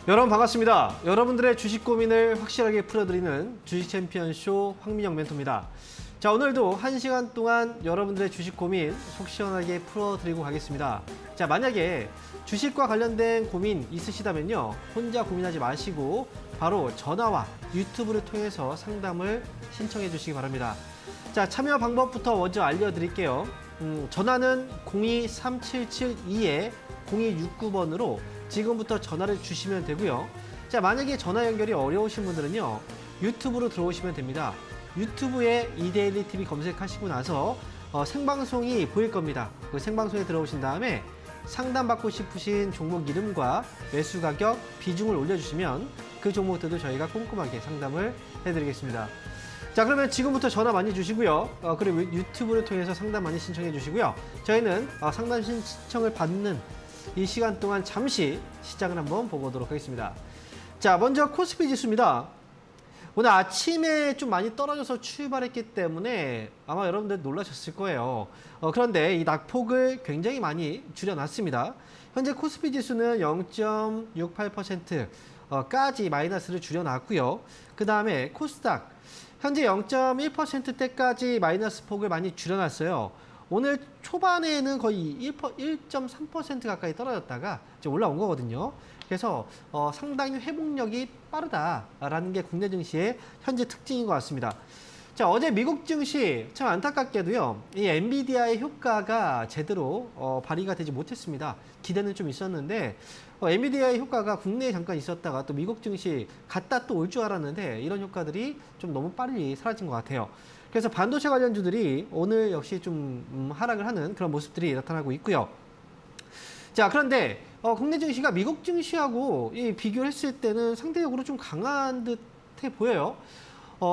여러분 반갑습니다. 여러분들의 주식 고민을 확실하게 풀어드리는 주식 챔피언쇼 황민영 멘토입니다. 자, 오늘도 1시간 동안 여러분들의 주식 고민 속 시원하게 풀어드리고 가겠습니다. 자, 만약에 주식과 관련된 고민 있으시다면요, 혼자 고민하지 마시고 바로 전화와 유튜브를 통해서 상담을 신청해 주시기 바랍니다. 자, 참여 방법부터 먼저 알려드릴게요. 전화는 023772-0269번으로 지금부터 전화를 주시면 되고요. 자, 만약에 전화 연결이 어려우신 분들은요, 유튜브로 들어오시면 됩니다. 유튜브에 이데일리 TV 검색하시고 나서 생방송이 보일 겁니다. 그 생방송에 들어오신 다음에 상담받고 싶으신 종목 이름과 매수 가격, 비중을 올려주시면 그 종목들도 저희가 꼼꼼하게 상담을 해드리겠습니다. 자, 그러면 지금부터 전화 많이 주시고요. 그리고 유튜브를 통해서 상담 많이 신청해 주시고요. 저희는 상담 신청을 받는 이 시간 동안 잠시 시장을 한번 보도록 하겠습니다. 자, 먼저 코스피 지수입니다. 오늘 아침에 좀 많이 떨어져서 출발했기 때문에 아마 여러분들 놀라셨을 거예요. 그런데 이 낙폭을 굉장히 많이 줄여놨습니다. 현재 코스피 지수는 0.68%까지 마이너스를 줄여놨고요. 그 다음에 코스닥 현재 0.1%대까지 마이너스 폭을 많이 줄여놨어요. 오늘 초반에는 거의 1.3% 가까이 떨어졌다가 이제 올라온 거거든요. 그래서 상당히 회복력이 빠르다라는 게 국내 증시의 현재 특징인 것 같습니다. 자, 어제 미국 증시 참 안타깝게도요, 이 엔비디아의 효과가 제대로 발휘가 되지 못했습니다. 기대는 좀 있었는데 엔비디아의 효과가 국내에 잠깐 있었다가 또 미국 증시 갔다 또 올 줄 알았는데 이런 효과들이 좀 너무 빨리 사라진 것 같아요. 그래서 반도체 관련주들이 오늘 역시 좀 하락을 하는 그런 모습들이 나타나고 있고요. 자, 그런데 국내 증시가 미국 증시하고 비교를 했을 때는 상대적으로 좀 강한 듯해 보여요.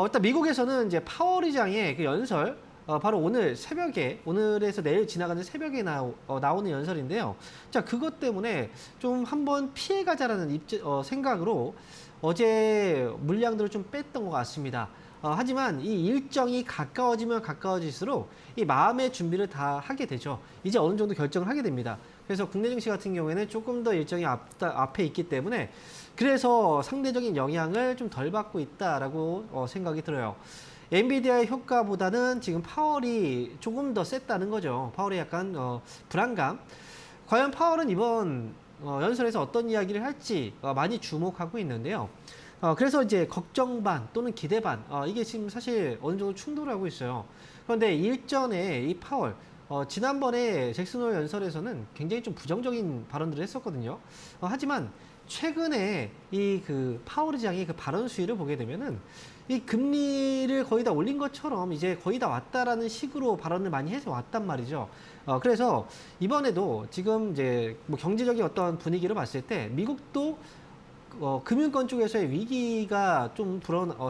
일단 미국에서는 이제 파월 의장의 그 연설, 바로 오늘 새벽에, 오늘에서 내일 지나가는 새벽에 나오는 연설인데요. 자, 그것 때문에 좀 한번 피해가자라는 생각으로 어제 물량들을 좀 뺐던 것 같습니다. 하지만 이 일정이 가까워지면 가까워질수록 이 마음의 준비를 다 하게 되죠. 이제 어느 정도 결정을 하게 됩니다. 그래서 국내 증시 같은 경우에는 조금 더 일정이 앞에 있기 때문에 그래서 상대적인 영향을 좀 덜 받고 있다라고 생각이 들어요. 엔비디아의 효과보다는 지금 파월이 조금 더 셌다는 거죠. 파월의 약간 불안감. 과연 파월은 이번 연설에서 어떤 이야기를 할지 많이 주목하고 있는데요. 그래서 이제 걱정 반 또는 기대 반, 이게 지금 사실 어느 정도 충돌하고 있어요. 그런데 일전에 이 파월, 지난번에 잭슨 홀 연설에서는 굉장히 좀 부정적인 발언들을 했었거든요. 하지만 최근에 이 그 파월 의장의 그 발언 수위를 보게 되면은 이 금리를 거의 다 올린 것처럼 이제 거의 다 왔다라는 식으로 발언을 많이 해서 왔단 말이죠. 그래서 이번에도 지금 이제 뭐 경제적인 어떤 분위기를 봤을 때 미국도 금융권 쪽에서의 위기가 좀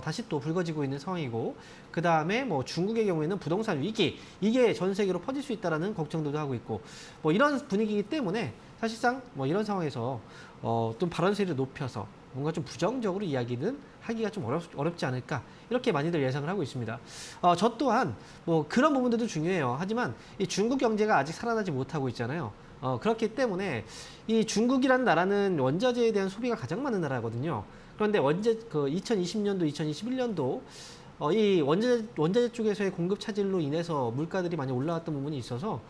다시 또 불거지고 있는 상황이고, 그 다음에 뭐 중국의 경우에는 부동산 위기, 이게 전 세계로 퍼질 수 있다라는 걱정도 하고 있고, 뭐 이런 분위기이기 때문에 사실상 뭐 이런 상황에서 좀 발언 수위를 높여서 뭔가 좀 부정적으로 이야기는 하기가 좀 어렵지 않을까, 이렇게 많이들 예상을 하고 있습니다. 저 또한 뭐 그런 부분들도 중요해요. 하지만 이 중국 경제가 아직 살아나지 못하고 있잖아요. 그렇기 때문에 이 중국이라는 나라는 원자재에 대한 소비가 가장 많은 나라거든요. 그런데 2020년도, 2021년도 이 원자재 쪽에서의 공급 차질로 인해서 물가들이 많이 올라왔던 부분이 있어서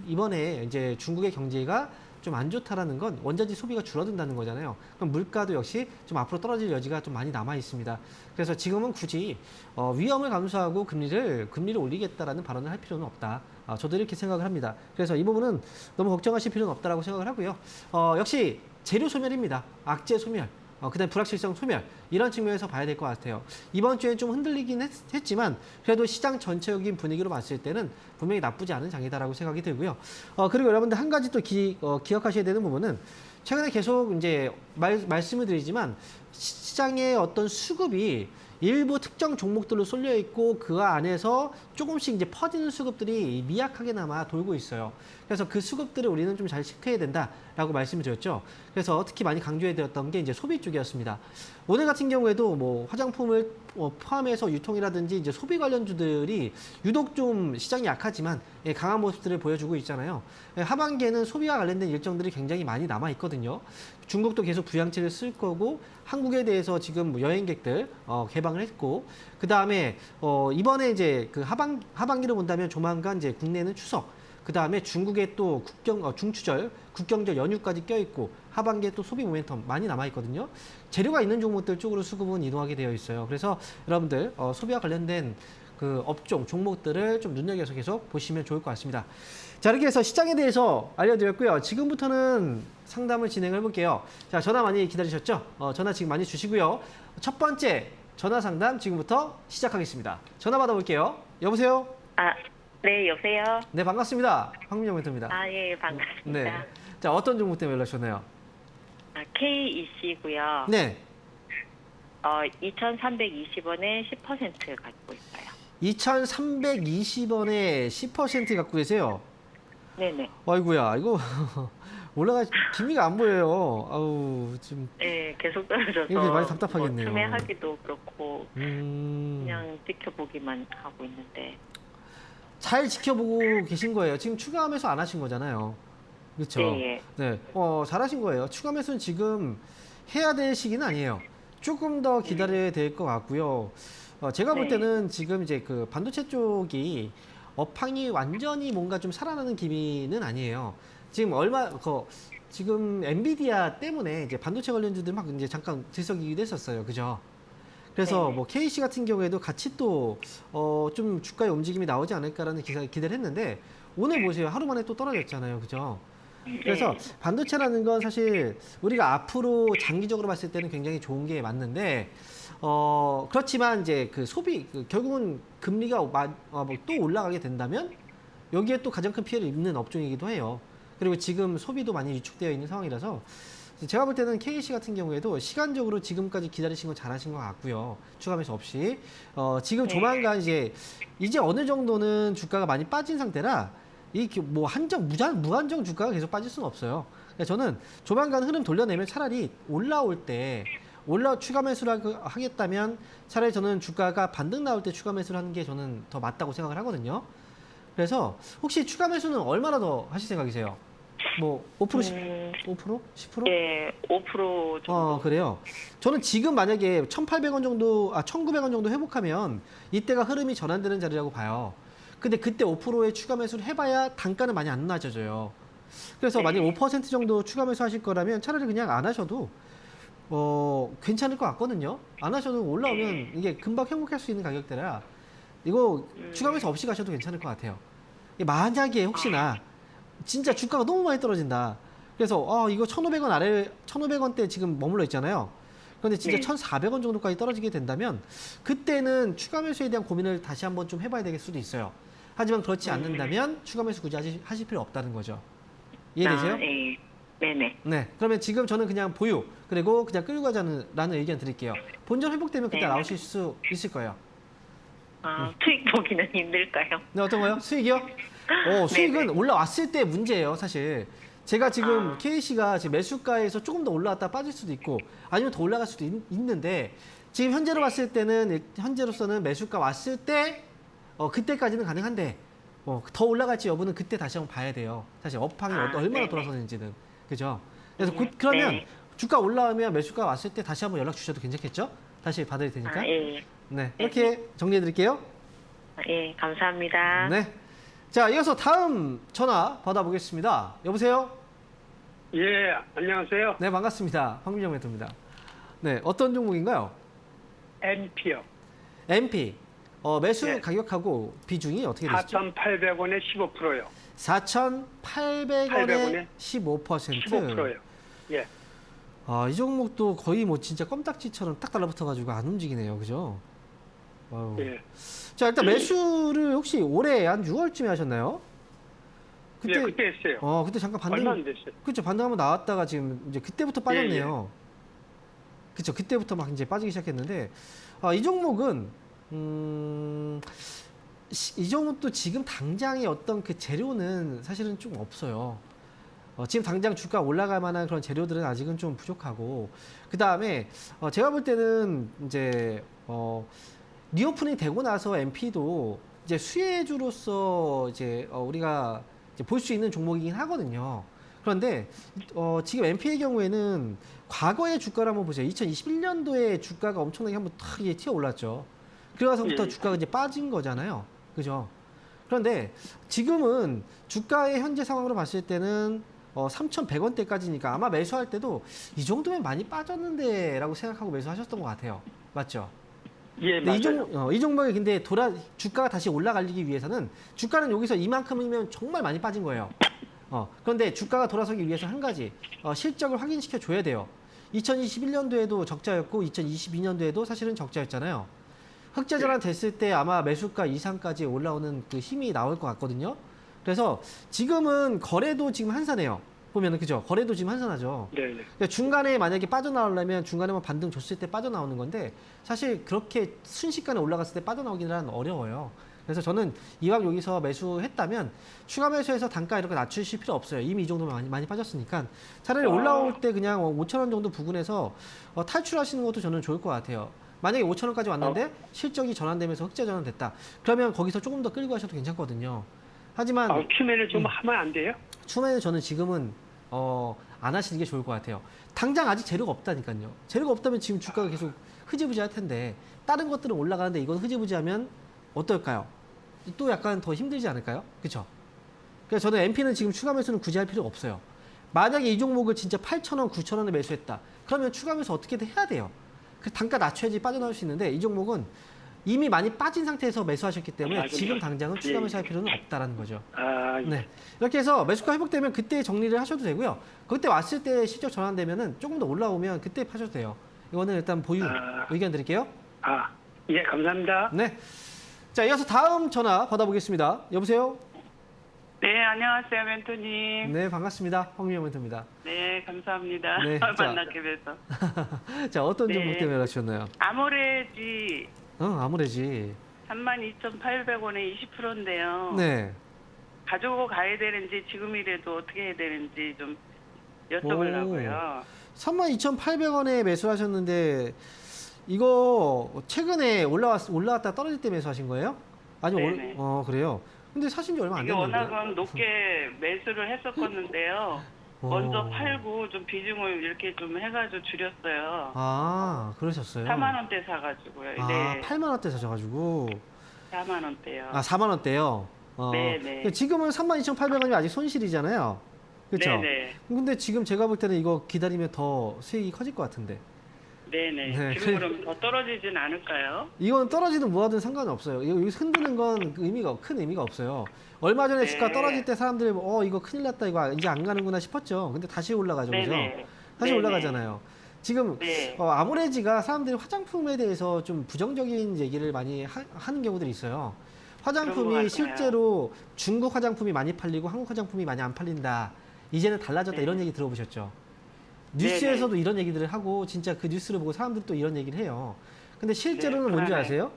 이번에 이제 중국의 경제가 좀 안 좋다라는 건 원자재 소비가 줄어든다는 거잖아요. 그럼 물가도 역시 좀 앞으로 떨어질 여지가 좀 많이 남아 있습니다. 그래서 지금은 굳이 위험을 감수하고 금리를 올리겠다라는 발언을 할 필요는 없다. 저도 이렇게 생각을 합니다. 그래서 이 부분은 너무 걱정하실 필요는 없다라고 생각을 하고요. 역시 재료 소멸입니다. 악재 소멸. 그다음 불확실성 소멸, 이런 측면에서 봐야 될 것 같아요. 이번 주에 좀 흔들리긴 했지만 그래도 시장 전체적인 분위기로 봤을 때는 분명히 나쁘지 않은 장이다라고 생각이 들고요. 그리고 여러분들 한 가지 또 기억하셔야 되는 부분은 최근에 계속 이제 말씀을 드리지만 시장의 어떤 수급이 일부 특정 종목들로 쏠려 있고 그 안에서 조금씩 이제 퍼지는 수급들이 미약하게나마 돌고 있어요. 그래서 그 수급들을 우리는 좀 잘 체크해야 된다라고 말씀을 드렸죠. 그래서 특히 많이 강조해 드렸던 게 이제 소비 쪽이었습니다. 오늘 같은 경우에도 뭐 화장품을 포함해서 유통이라든지 이제 소비 관련주들이 유독 좀 시장이 약하지만 강한 모습들을 보여주고 있잖아요. 하반기에는 소비와 관련된 일정들이 굉장히 많이 남아 있거든요. 중국도 계속 부양책을 쓸 거고 한국에 대해서 지금 뭐 여행객들 개방을 했고 그 다음에 이번에 이제 그 하반기로 본다면 조만간 이제 국내는 추석 그 다음에 중국에 또 중추절 국경절 연휴까지 껴있고 하반기에 또 소비 모멘텀 많이 남아 있거든요. 재료가 있는 종목들 쪽으로 수급은 이동하게 되어 있어요. 그래서 여러분들 소비와 관련된 그 업종 종목들을 좀 눈여겨서 계속 보시면 좋을 것 같습니다. 자, 이렇게 해서 시장에 대해서 알려드렸고요. 지금부터는 상담을 진행해 볼게요. 자, 전화 많이 기다리셨죠? 전화 지금 많이 주시고요. 첫 번째 전화 상담 지금부터 시작하겠습니다. 전화 받아볼게요. 여보세요? 네, 여보세요? 네, 반갑습니다. 황민영 멘토입니다. 예, 반갑습니다. 네. 자, 어떤 종목 때문에 연락주셨나요? KEC고요. 네. 2,320원에 10% 갖고 있어요. 2,320원에 10% 갖고 계세요? 네네. 아이고야, 이거 올라가 기미가 안 보여요. 아우, 지금. 네, 계속 떨어져서. 이게 많이 답답하겠네요. 뭐 투매하기도 그렇고, 음. 그냥 지켜보기만 하고 있는데. 잘 지켜보고 계신 거예요. 지금 추가 매수 안 하신 거잖아요. 그렇죠? 네. 네. 잘하신 거예요. 추가 매수는 지금 해야 될 시기는 아니에요. 조금 더 기다려야 될 것 같고요. 제가 볼 네. 때는 지금 이제 그 반도체 쪽이 업황이 완전히 뭔가 좀 살아나는 기미는 아니에요. 지금 지금 엔비디아 때문에 이제 반도체 관련주들 막 이제 잠깐 들썩이기도 했었어요. 그죠? 그래서 네. 뭐 KC 같은 경우에도 같이 또 좀 주가의 움직임이 나오지 않을까라는 기대를 했는데 오늘 보세요. 하루 만에 또 떨어졌잖아요. 그죠? 그래서 네. 반도체라는 건 사실 우리가 앞으로 장기적으로 봤을 때는 굉장히 좋은 게 맞는데 그렇지만 이제 그 결국은 금리가 또 올라가게 된다면 여기에 또 가장 큰 피해를 입는 업종이기도 해요. 그리고 지금 소비도 많이 위축되어 있는 상황이라서 제가 볼 때는 KC 같은 경우에도 시간적으로 지금까지 기다리신 거 잘하신 것 같고요. 추가 매수 없이. 지금 네. 조만간 이제 어느 정도는 주가가 많이 빠진 상태라 뭐 무한정 주가가 계속 빠질 수는 없어요. 그래서 저는 조만간 흐름 돌려내면 차라리 올라올 때 추가 매수를 하겠다면 차라리 저는 주가가 반등 나올 때 추가 매수를 하는 게 저는 더 맞다고 생각을 하거든요. 그래서 혹시 추가 매수는 얼마나 더 하실 생각이세요? 뭐 5%, 5%? 10%? 예, 5% 정도. 그래요. 저는 지금 만약에 1,800원 정도, 1,900원 정도 회복하면 이때가 흐름이 전환되는 자리라고 봐요. 근데 그때 5%의 추가 매수를 해봐야 단가는 많이 안 낮아져요. 그래서 네. 만약 5% 정도 추가 매수 하실 거라면 차라리 그냥 안 하셔도 괜찮을 것 같거든요. 안 하셔도 올라오면 이게 금방 행복할 수 있는 가격대라 이거 추가 매수 없이 가셔도 괜찮을 것 같아요. 만약에 혹시나 진짜 주가가 너무 많이 떨어진다. 그래서 이거 1,500원 아래 1,500원대 지금 머물러 있잖아요. 그런데 진짜 네. 1,400원 정도까지 떨어지게 된다면 그때는 추가 매수에 대한 고민을 다시 한번 좀 해봐야 될 수도 있어요. 하지만 그렇지 않는다면 추가 매수 굳이 하실 필요 없다는 거죠. 이해되세요? 예. 네네. 네. 그러면 지금 저는 그냥 보유 그리고 그냥 끌고 가자는 의견 드릴게요. 본전 회복되면 그때 네. 나오실 수 있을 거예요. 수익 보기는 힘들까요? 네, 어떤 거요? 수익이요? 수익은 올라왔을 때 문제예요, 사실. 제가 지금 KC가 지금 매수가에서 조금 더 올라왔다 빠질 수도 있고 아니면 더 올라갈 수도 있는데 지금 현재로 봤을 때는 현재로서는 매수가 왔을 때 그때까지는 가능한데 더 올라갈지 여부는 그때 다시 한번 봐야 돼요. 사실 업황이 얼마나 네네. 돌아서는지는. 그죠? 그래서 그러면 네. 주가 올라오면 매수가 왔을 때 다시 한번 연락 주셔도 괜찮겠죠? 다시 받을 테니까. 예. 네, 이렇게 정리해 드릴게요. 예, 감사합니다. 네. 자, 이어서 다음 전화 받아보겠습니다. 여보세요? 예, 안녕하세요. 네, 반갑습니다. 황민영 멘토입니다. 네, 어떤 종목인가요? NP요. MP. 매수 네. 가격하고 비중이 어떻게 되시죠? 4,800원에 15%요. 4,800원에 15%. 15%요. 예. 이 종목도 거의 뭐 진짜 껌딱지처럼 딱 달라붙어가지고 안 움직이네요. 그죠? 아유. 예. 자, 일단 매수를 혹시 올해 한 6월쯤에 하셨나요? 예, 그때 했어요. 그때 잠깐 얼마 안 반등, 됐어요. 그렇죠. 반등 한번 나왔다가 지금 이제 그때부터 빠졌네요. 그렇죠. 그때부터 막 이제 빠지기 시작했는데, 이 종목은, 이 종목도 지금 당장의 어떤 그 재료는 사실은 좀 없어요. 지금 당장 주가 올라갈 만한 그런 재료들은 아직은 좀 부족하고, 그 다음에, 제가 볼 때는 이제, 리오프닝 되고 나서 MP도 이제 수혜주로서 이제 우리가 볼 수 있는 종목이긴 하거든요. 그런데 지금 MP의 경우에는 과거의 주가를 한번 보세요. 2021년도에 주가가 엄청나게 한번 탁 튀어 올랐죠. 그래서부터 예. 주가가 이제 빠진 거잖아요. 그죠? 그런데 지금은 주가의 현재 상황으로 봤을 때는 3,100원대까지니까 아마 매수할 때도 이 정도면 많이 빠졌는데라고 생각하고 매수하셨던 것 같아요. 맞죠? 예, 근데 맞아요. 이 종목이 근데 주가가 다시 올라가기 위해서는 주가는 여기서 이만큼이면 정말 많이 빠진 거예요. 그런데 주가가 돌아서기 위해서 한 가지 실적을 확인시켜 줘야 돼요. 2021년도에도 적자였고 2022년도에도 사실은 적자였잖아요. 흑자 전환 됐을 때 아마 매수가 이상까지 올라오는 그 힘이 나올 것 같거든요. 그래서 지금은 거래도 지금 한산해요. 보면은 그죠? 거래도 지금 한산하죠. 네, 네. 그러니까 중간에 만약에 빠져나오려면 중간에만 반등 줬을 때 빠져나오는 건데 사실 그렇게 순식간에 올라갔을 때 빠져나오기는 어려워요. 그래서 저는 이왕 여기서 매수했다면 추가 매수해서 단가 이렇게 낮추실 필요 없어요. 이미 이 정도면 많이 빠졌으니까 차라리 올라올 때 그냥 5,000원 정도 부근에서 탈출하시는 것도 저는 좋을 것 같아요. 만약에 5,000원까지 왔는데 실적이 전환되면서 흑자 전환됐다. 그러면 거기서 조금 더 끌고 가셔도 괜찮거든요. 하지만 추매를 좀 하면 안 돼요? 추매는 저는 지금은 안 하시는 게 좋을 것 같아요. 당장 아직 재료가 없다니까요. 재료가 없다면 지금 주가가 계속 흐지부지할 텐데 다른 것들은 올라가는데 이건 흐지부지하면 어떨까요? 또 약간 더 힘들지 않을까요? 그렇죠? 그래서 저는 MP는 지금 추가 매수는 굳이 할 필요가 없어요. 만약에 이 종목을 진짜 8,000원, 9,000원에 매수했다. 그러면 추가 매수 어떻게든 해야 돼요. 그 단가 낮춰야지 빠져나올 수 있는데 이 종목은 이미 많이 빠진 상태에서 매수하셨기 때문에 지금 당장은 추가 매수할 필요는 없다라는 거죠. 네. 이렇게 해서 매수가 회복되면 그때 정리를 하셔도 되고요. 그때 왔을 때 실적 전환되면은 조금 더 올라오면 그때 파셔도 돼요. 이거는 일단 보유 의견 드릴게요. 예, 감사합니다. 네. 자, 이어서 다음 전화 받아보겠습니다. 여보세요? 네, 안녕하세요, 멘토님. 네, 반갑습니다. 황미영 멘토입니다. 네, 감사합니다. 네, 자. 만나게 돼서. 자, 어떤 네. 종목 때문에 연락주셨나요? 아모레지 아무래지. 32,800원에 20%인데요. 네. 가지고 가야 되는지 지금이라도 어떻게 해야 되는지 좀 여쭤보려고요. 32,800원에 매수하셨는데 이거 최근에 올라왔다 떨어질 때 매수하신 거예요? 아니면 네네. 그래요. 근데 사신 지 얼마 안 이게 됐는데. 워낙은 높게 매수를 했었었는데요. 먼저 팔고 좀 비중을 이렇게 좀 해가지고 줄였어요. 그러셨어요. 4만 원대 사가지고요. 네, 8만 원대 사셔가지고. 4만 원대요. 4만 원대요. 네네. 지금은 32,800원이 아직 손실이잖아요. 그렇죠? 네네. 근데 지금 제가 볼 때는 이거 기다리면 더 수익이 커질 것 같은데. 네네. 네, 지금 그럼 더 떨어지진 않을까요? 이건 떨어지든 뭐하든 상관은 없어요. 여기서 흔드는 건 큰 의미가 없어요. 얼마 전에 네. 주가 떨어질 때 사람들이 이거 큰일 났다, 이거 이제 안 가는구나 싶었죠. 근데 다시 올라가죠, 그죠? 네네. 다시 네네. 올라가잖아요. 지금 네. 아모레지가 사람들이 화장품에 대해서 좀 부정적인 얘기를 많이 하는 경우들이 있어요. 그런 것 화장품이 같아요. 실제로 중국 화장품이 많이 팔리고 한국 화장품이 많이 안 팔린다. 이제는 달라졌다, 네. 이런 얘기 들어보셨죠? 뉴스에서도 이런 얘기들을 하고 진짜 그 뉴스를 보고 사람들이 또 이런 얘기를 해요. 근데 실제로는 네, 뭔지 그러네. 아세요?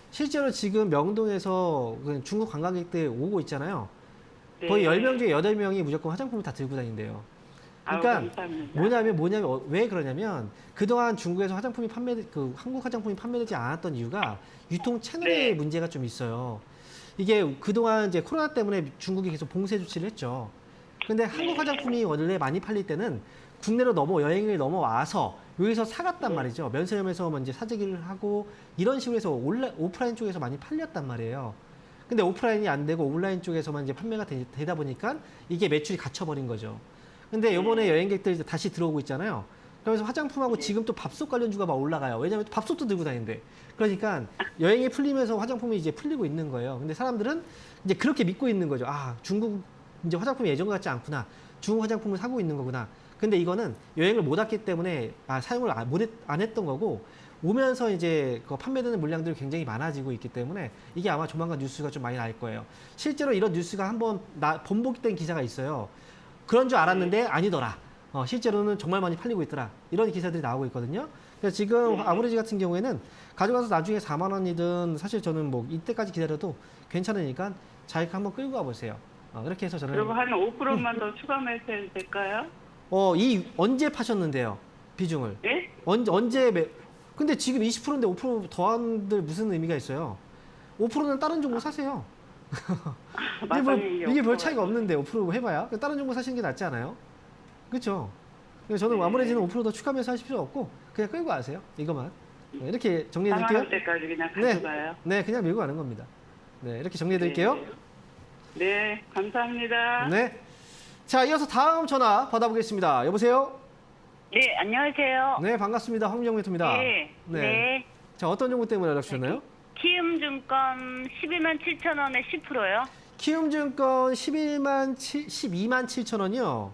실제로 지금 명동에서 그 중국 관광객들 오고 있잖아요. 네. 거의 10명 중에 8명이 무조건 화장품을 다 들고 다닌대요. 그러니까 감사합니다. 뭐냐면 왜 그러냐면 그동안 중국에서 한국 화장품이 판매되지 않았던 이유가 유통 채널의 네. 문제가 좀 있어요. 이게 그동안 이제 코로나 때문에 중국이 계속 봉쇄 조치를 했죠. 근데 한국 화장품이 원래 많이 팔릴 때는 국내로 여행을 넘어와서 여기서 사갔단 말이죠. 면세점에서 먼저 사재기를 하고 이런 식으로 해서 오프라인 쪽에서 많이 팔렸단 말이에요. 근데 오프라인이 안 되고 온라인 쪽에서만 이제 판매가 되다 보니까 이게 매출이 갇혀버린 거죠. 근데 요번에 여행객들이 다시 들어오고 있잖아요. 그러면서 화장품하고 지금 또 밥솥 관련주가 막 올라가요. 왜냐하면 또 밥솥도 들고 다닌대. 그러니까 여행이 풀리면서 화장품이 이제 풀리고 있는 거예요. 근데 사람들은 이제 그렇게 믿고 있는 거죠. 중국 이제 화장품이 예전 같지 않구나. 중국 화장품을 사고 있는 거구나. 근데 이거는 여행을 못 왔기 때문에 사용을 안 했던 거고 오면서 이제 그 판매되는 물량들이 굉장히 많아지고 있기 때문에 이게 아마 조만간 뉴스가 좀 많이 날 거예요. 실제로 이런 뉴스가 한번 번복된 기사가 있어요. 그런 줄 알았는데 아니더라. 실제로는 정말 많이 팔리고 있더라. 이런 기사들이 나오고 있거든요. 그래서 지금 아모레지 같은 경우에는 가져가서 나중에 4만 원이든 사실 저는 뭐 이때까지 기다려도 괜찮으니까 자기가 한번 끌고 가보세요. 이렇게 해서 저는 그리고 한 5%만 더 추가 매수해도 될까요? 언제 파셨는데요? 비중을. 예? 근데 지금 20%인데 5% 더한들 무슨 의미가 있어요? 5%는 다른 종목 사세요. 이게 별 차이가 없는데 5% 해봐야 다른 종목 사시는 게 낫지 않아요? 그렇죠. 그래서 저는 네. 아무래도 5%더 추가 매수하실 필요 없고 그냥 끌고 가세요. 이것만. 네, 이렇게 정리해 4만 드릴게요. 원대까지 그냥 네. 가져가요. 네, 그냥 밀고 가는 겁니다. 네, 이렇게 정리해 드릴게요. 네, 감사합니다. 네. 자, 이어서 다음 전화 받아보겠습니다. 여보세요? 네, 안녕하세요. 네, 반갑습니다. 황민정 멘토입니다. 네, 네. 자, 어떤 종목 때문에 연락 주셨나요? 키움증권 12만 7천 원에 10%요? 키움증권 12만 7천 원이요.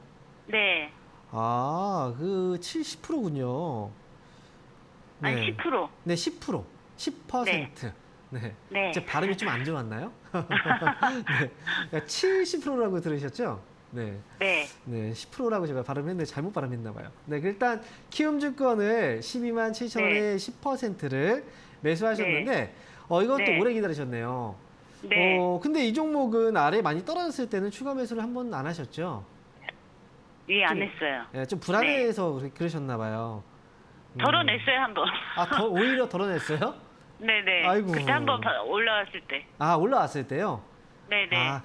네. 아, 그 70%군요. 아니 10%. 네, 10%. 10%. 네. 네. 제 발음이 좀 안 좋았나요? 네. 70%라고 들으셨죠? 네. 네. 네, 10%라고 제가 발음했는데 잘못 발음했나 봐요. 네, 일단 키움증권을 12만 7천 원에 네. 10%를 매수하셨는데 이것도 네. 오래 기다리셨네요. 네. 근데 이 종목은 아래 많이 떨어졌을 때는 추가 매수를 한 번 안 하셨죠? 예, 안 좀- 했어요. 예, 좀 불안해서 그러셨나 봐요. 덜어냈어요, 한 번. 오히려 덜어냈어요? 네네. 아이고. 그때 한 번 올라왔을 때. 아, 올라왔을 때요? 네네.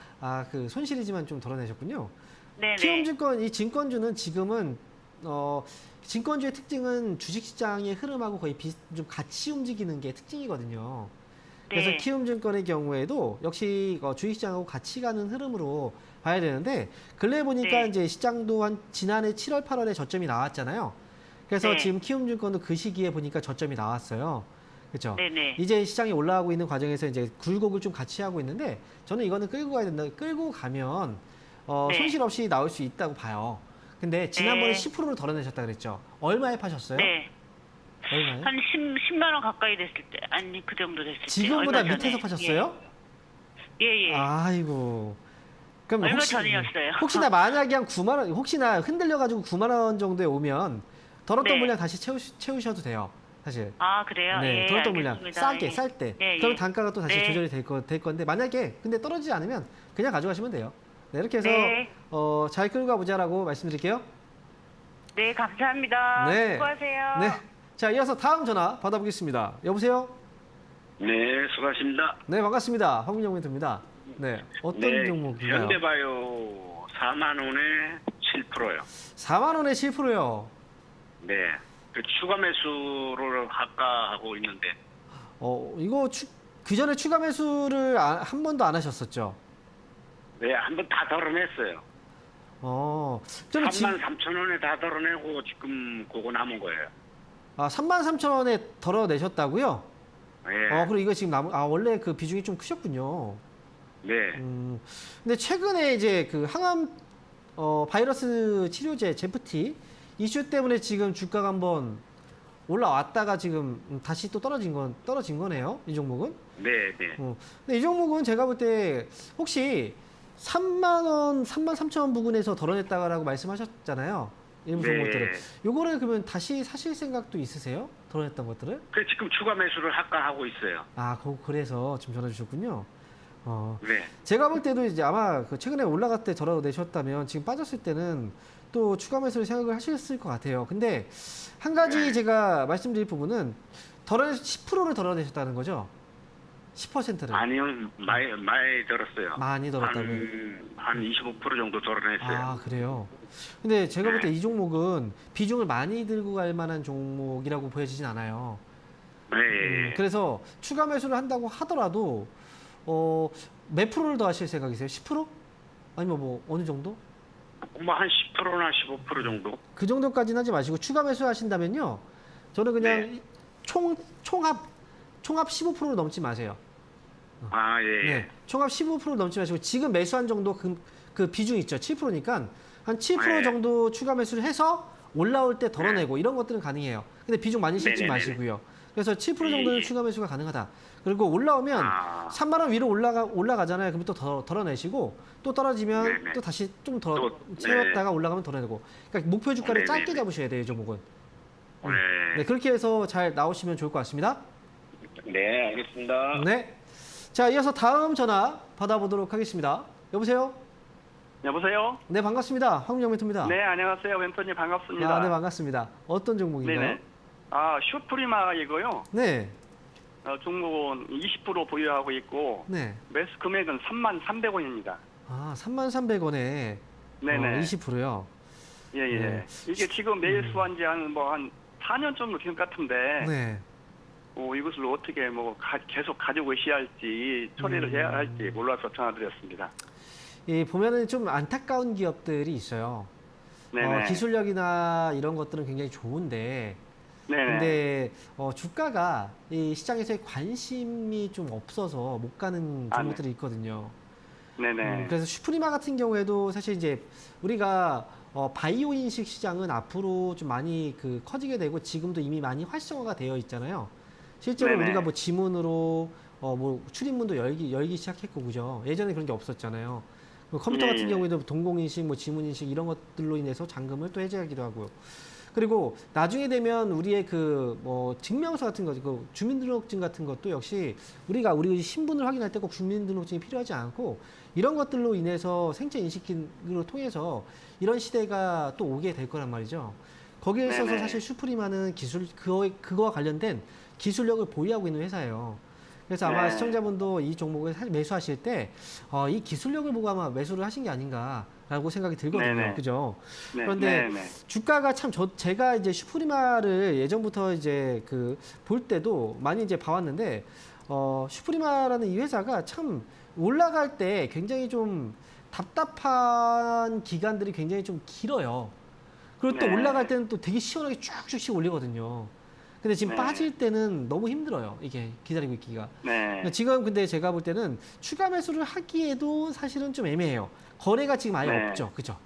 그 손실이지만 좀 덜어내셨군요. 네네. 키움증권, 이 증권주는 지금은, 증권주의 특징은 주식시장의 흐름하고 거의 좀 같이 움직이는 게 특징이거든요. 그래서 네. 키움증권의 경우에도 역시 주식시장하고 같이 가는 흐름으로 봐야 되는데, 근래 보니까 네. 이제 시장도 한 지난해 7월, 8월에 저점이 나왔잖아요. 그래서 네. 지금 키움증권도 그 시기에 보니까 저점이 나왔어요. 그렇죠? 네네. 이제 시장이 올라가고 있는 과정에서 이제 굴곡을 좀 같이 하고 있는데 저는 이거는 끌고 가야 된다. 끌고 가면 네. 손실 없이 나올 수 있다고 봐요. 근데 지난번에 네. 10%를 덜어내셨다 그랬죠. 얼마에 파셨어요? 네. 얼마에? 한 10만 원 가까이 됐을 때. 아니, 그 정도 됐을 때. 지금보다 얼마 전에. 밑에서 파셨어요? 예, 예. 아이고. 그럼 얼마 전이었어요. 혹시나 만약에 한 9만 원, 혹시나 흔들려가지고 9만 원 정도에 오면 덜었던 네. 물량 다시 채우셔도 돼요. 사실. 아, 그래요? 네, 예, 덜었던 물량 알겠습니다. 싸게 예. 쌀 때. 예, 그럼 예. 단가가 또 다시 네. 조절이 될 건데 만약에 근데 떨어지지 않으면 그냥 가져가시면 돼요. 네, 이렇게 해서 네. 잘 끌고 가보자라고 말씀드릴게요. 네, 감사합니다. 네. 수고하세요. 네. 자, 이어서 다음 전화 받아보겠습니다. 여보세요? 네, 수고하십니다. 네, 반갑습니다. 황민정 멘토입니다. 네, 어떤 종목인가요? 현대바이오 4만 원에 7%요. 4만 원에 7%요. 네. 그 추가 매수를 할까 하고 있는데. 이거 그 전에 추가 매수를 한 번도 안 하셨었죠? 네, 한번 다 덜어냈어요. 그럼 3만 3천 원에 다 덜어내고 지금 그거 남은 거예요. 3만 3천 원에 덜어내셨다고요? 네. 그리고 이거 지금 원래 그 비중이 좀 크셨군요. 네. 근데 최근에 이제 그 항암 바이러스 치료제 제프티 이슈 때문에 지금 주가가 한번 올라왔다가 지금 다시 또 떨어진 거네요. 이 종목은. 네, 네. 근데 이 종목은 제가 볼 때 혹시 3만 원, 3만 3천 원 부근에서 덜어냈다라고 말씀하셨잖아요. 일부 네. 종목들을. 요거를 그러면 다시 사실 생각도 있으세요? 덜어냈던 것들을? 그 지금 추가 매수를 할까 하고 있어요. 그래서 지금 전화 주셨군요. 네. 제가 볼 때도 이제 아마 그 최근에 올라갈 때 덜어내셨다면 지금 빠졌을 때는 또 추가 매수를 생각을 하셨을 것 같아요. 근데 한 가지 제가 말씀드릴 부분은 10%를 덜어내셨다는 거죠? 10%를. 아니요, 많이 들었어요. 많이 덜었다고요? 한 25% 정도 덜어냈어요. 그래요? 근데 제가 볼 때 이 종목은 비중을 많이 들고 갈 만한 종목이라고 보여지진 않아요. 네. 그래서 추가 매수를 한다고 하더라도 몇 프로를 더 하실 생각이세요? 10%? 아니면 뭐 어느 정도? 뭐 한 10%나 15% 정도? 그 정도까지는 하지 마시고 추가 매수하신다면요. 저는 그냥 네. 총합 15%를 넘지 마세요. 아, 예. 네. 총합 15%를 넘지 마시고 지금 매수한 정도 그 비중 있죠. 7%니까 한 7% 네. 정도 추가 매수를 해서 올라올 때 덜어내고 이런 것들은 가능해요. 근데 비중 많이 실지 네네네네. 마시고요. 그래서 7% 정도는 예. 추가 매수가 가능하다. 그리고 올라오면 3만 원 위로 올라가잖아요. 그럼 또 덜어내시고 또 떨어지면 네네. 또 다시 좀 더 또, 채웠다가 올라가면 덜어내고. 그러니까 목표 주가를 네네네. 짧게 잡으셔야 돼요, 이 종목은. 네. 네, 그렇게 해서 잘 나오시면 좋을 것 같습니다. 네, 알겠습니다. 네. 자, 이어서 다음 전화 받아보도록 하겠습니다. 여보세요? 여보세요? 네, 반갑습니다. 황민정 멘토입니다. 네, 안녕하세요. 멘토님 반갑습니다. 네, 반갑습니다. 어떤 종목인가요? 네네. 슈프리마이고요. 네, 종목은 20% 보유하고 있고 네. 매수 금액은 3만 300원입니다. 3,300원에 네네. 20%요. 예, 예. 네. 이게 지금 매수한 지 한 4년 정도 된 것 같은데, 네. 이것을 어떻게 계속 가지고 있어야 할지, 처리를 해야 할지 몰라서 전화드렸습니다. 이 보면은 좀 안타까운 기업들이 있어요. 네네. 기술력이나 이런 것들은 굉장히 좋은데, 네네. 근데 주가가 이 시장에서의 관심이 좀 없어서 못 가는 아, 종목들이 있거든요. 네네. 그래서 슈프리마 같은 경우에도 사실 이제 우리가 바이오 인식 시장은 앞으로 좀 많이 커지게 되고 지금도 이미 많이 활성화가 되어 있잖아요. 실제로 네네. 우리가 뭐 지문으로 출입문도 열기 시작했고 그죠? 예전에 그런 게 없었잖아요. 컴퓨터 예, 같은 예. 경우에도 동공인식, 지문인식 이런 것들로 인해서 잔금을 또 해제하기도 하고요. 그리고 나중에 되면 우리의 증명서 같은 거, 주민등록증 같은 것도 역시 우리 신분을 확인할 때 꼭 주민등록증이 필요하지 않고 이런 것들로 인해서 생체 인식기를 통해서 이런 시대가 또 오게 될 거란 말이죠. 거기에 있어서 네네. 사실 슈프리마는 그거와 관련된 기술력을 보유하고 있는 회사예요. 그래서 아마 네. 시청자분도 이 종목을 매수하실 때 이 기술력을 보고 아마 매수를 하신 게 아닌가라고 생각이 들거든요. 네네. 그죠? 네, 그런데 네네. 주가가 참 제가 이제 슈프리마를 예전부터 이제 볼 때도 많이 이제 봐왔는데 슈프리마라는 이 회사가 참 올라갈 때 굉장히 좀 답답한 기간들이 굉장히 좀 길어요. 그리고 또 네. 올라갈 때는 또 되게 시원하게 쭉쭉씩 올리거든요. 근데 지금 네. 빠질 때는 너무 힘들어요. 이게 기다리고 있기가. 네. 지금 근데 제가 볼 때는 추가 매수를 하기에도 사실은 좀 애매해요. 거래가 지금 아예 네. 없죠. 그죠?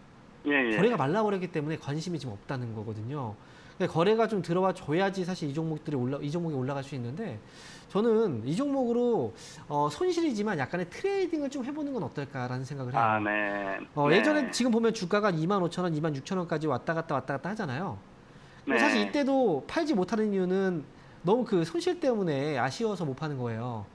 예, 예. 거래가 말라버렸기 때문에 관심이 지금 없다는 거거든요. 그러니까 거래가 좀 들어와 줘야지 사실 이 종목이 올라갈 수 있는데 저는 이 종목으로 손실이지만 약간의 트레이딩을 좀 해보는 건 어떨까라는 생각을 해요. 아, 네. 예전에 지금 보면 주가가 25,000원, 26,000원까지 왔다 갔다 하잖아요. 네. 사실 이때도 팔지 못하는 이유는 너무 손실 때문에 아쉬워서 못 파는 거예요.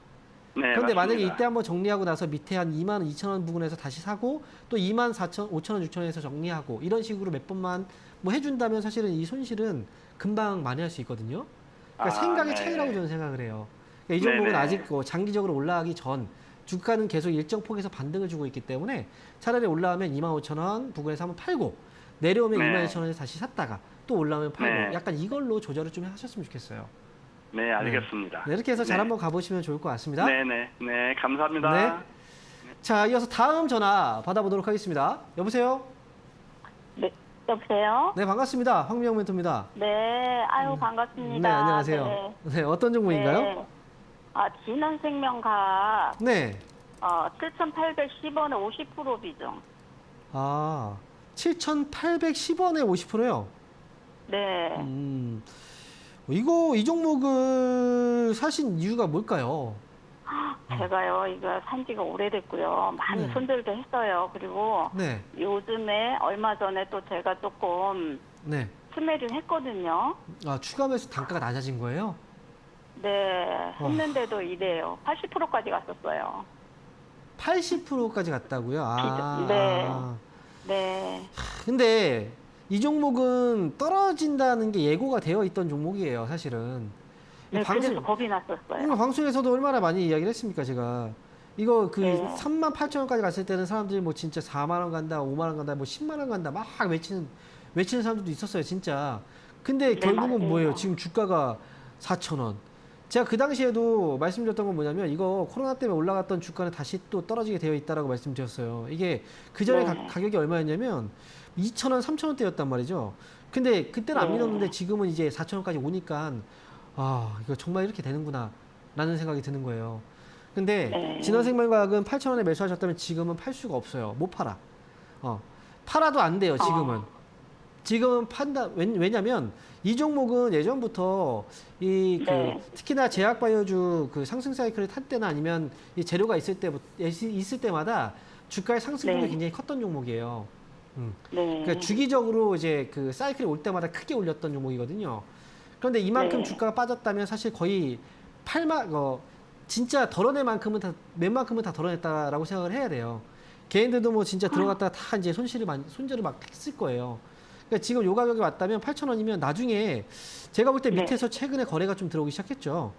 네, 그런데 맞습니다. 만약에 이때 한번 정리하고 나서 밑에 한 22,000원 부근에서 다시 사고 또 24,000원, 5,000원, 6,000원에서 정리하고 이런 식으로 몇 번만 해준다면 사실은 이 손실은 금방 만회할 수 있거든요. 그러니까 생각의 네. 차이라고 저는 생각을 해요. 그러니까 이 종목은 네네. 아직 장기적으로 올라가기 전 주가는 계속 일정 폭에서 반등을 주고 있기 때문에 차라리 올라오면 25,000원 부근에서 한번 팔고 내려오면 네. 22,000원에서 다시 샀다가 또 올라오면 팔고 네. 약간 이걸로 조절을 좀 하셨으면 좋겠어요. 네, 알겠습니다. 네, 이렇게 해서 잘 네. 한번 가보시면 좋을 것 같습니다. 네, 네. 네, 감사합니다. 네. 자, 이어서 다음 전화 받아보도록 하겠습니다. 여보세요? 네, 여보세요? 네, 반갑습니다. 황미영 멘토입니다. 네, 아유, 반갑습니다. 네, 안녕하세요. 네, 어떤 종목인가요? 네. 진원생명과학, 네. 7,810원에 50% 비중. 7,810원에 50%요? 네. 이 종목을 사신 이유가 뭘까요? 제가요, 이거 산 지가 오래됐고요. 많이 네. 손절도 했어요. 그리고 네. 요즘에 얼마 전에 또 제가 조금 네. 스매를 했거든요. 추가 매수 단가가 낮아진 거예요? 네, 했는데도 이래요. 80%까지 갔었어요. 80%까지 갔다고요? 네. 네. 근데 이 종목은 떨어진다는 게 예고가 되어 있던 종목이에요, 사실은. 네, 그래서 겁이 났었어요. 방송에서도 얼마나 많이 이야기를 했습니까, 제가. 이거 네. 38,000원까지 갔을 때는 사람들이 진짜 4만 원 간다, 5만 원 간다, 10만 원 간다 막 외치는 사람들도 있었어요, 진짜. 근데 네, 결국은 맞아요. 뭐예요? 지금 주가가 4,000원. 제가 그 당시에도 말씀드렸던 건 뭐냐면 이거 코로나 때문에 올라갔던 주가는 다시 또 떨어지게 되어 있다라고 말씀드렸어요. 이게 그 전에 네. 가격이 얼마였냐면 2,000원, 3,000원대였단 말이죠. 근데 그때는 안 네. 믿었는데 지금은 이제 4,000원까지 오니까 이거 정말 이렇게 되는구나 라는 생각이 드는 거예요. 근데 네. 진원생명과학은 8,000원에 매수하셨다면 지금은 팔 수가 없어요. 못 팔아. 팔아도 안 돼요, 지금은. 지금은 왜냐면 이 종목은 예전부터 네. 특히나 제약바이오주 상승 사이클을 탈 때나 아니면 이 재료가 있을 때마다 주가의 상승폭이 네. 굉장히 컸던 종목이에요. 네. 그러니까 주기적으로 이제 사이클이 올 때마다 크게 올렸던 종목이거든요. 그런데 이만큼 네. 주가가 빠졌다면 사실 거의 진짜 덜어낼 만큼은 웬만큼은 다 덜어냈다라고 생각을 해야 돼요. 개인들도 진짜 들어갔다가 다 이제 손절을 막 했을 거예요. 그러니까 지금 요 가격이 왔다면 8,000원이면 나중에 제가 볼 때 네. 밑에서 최근에 거래가 좀 들어오기 시작했죠.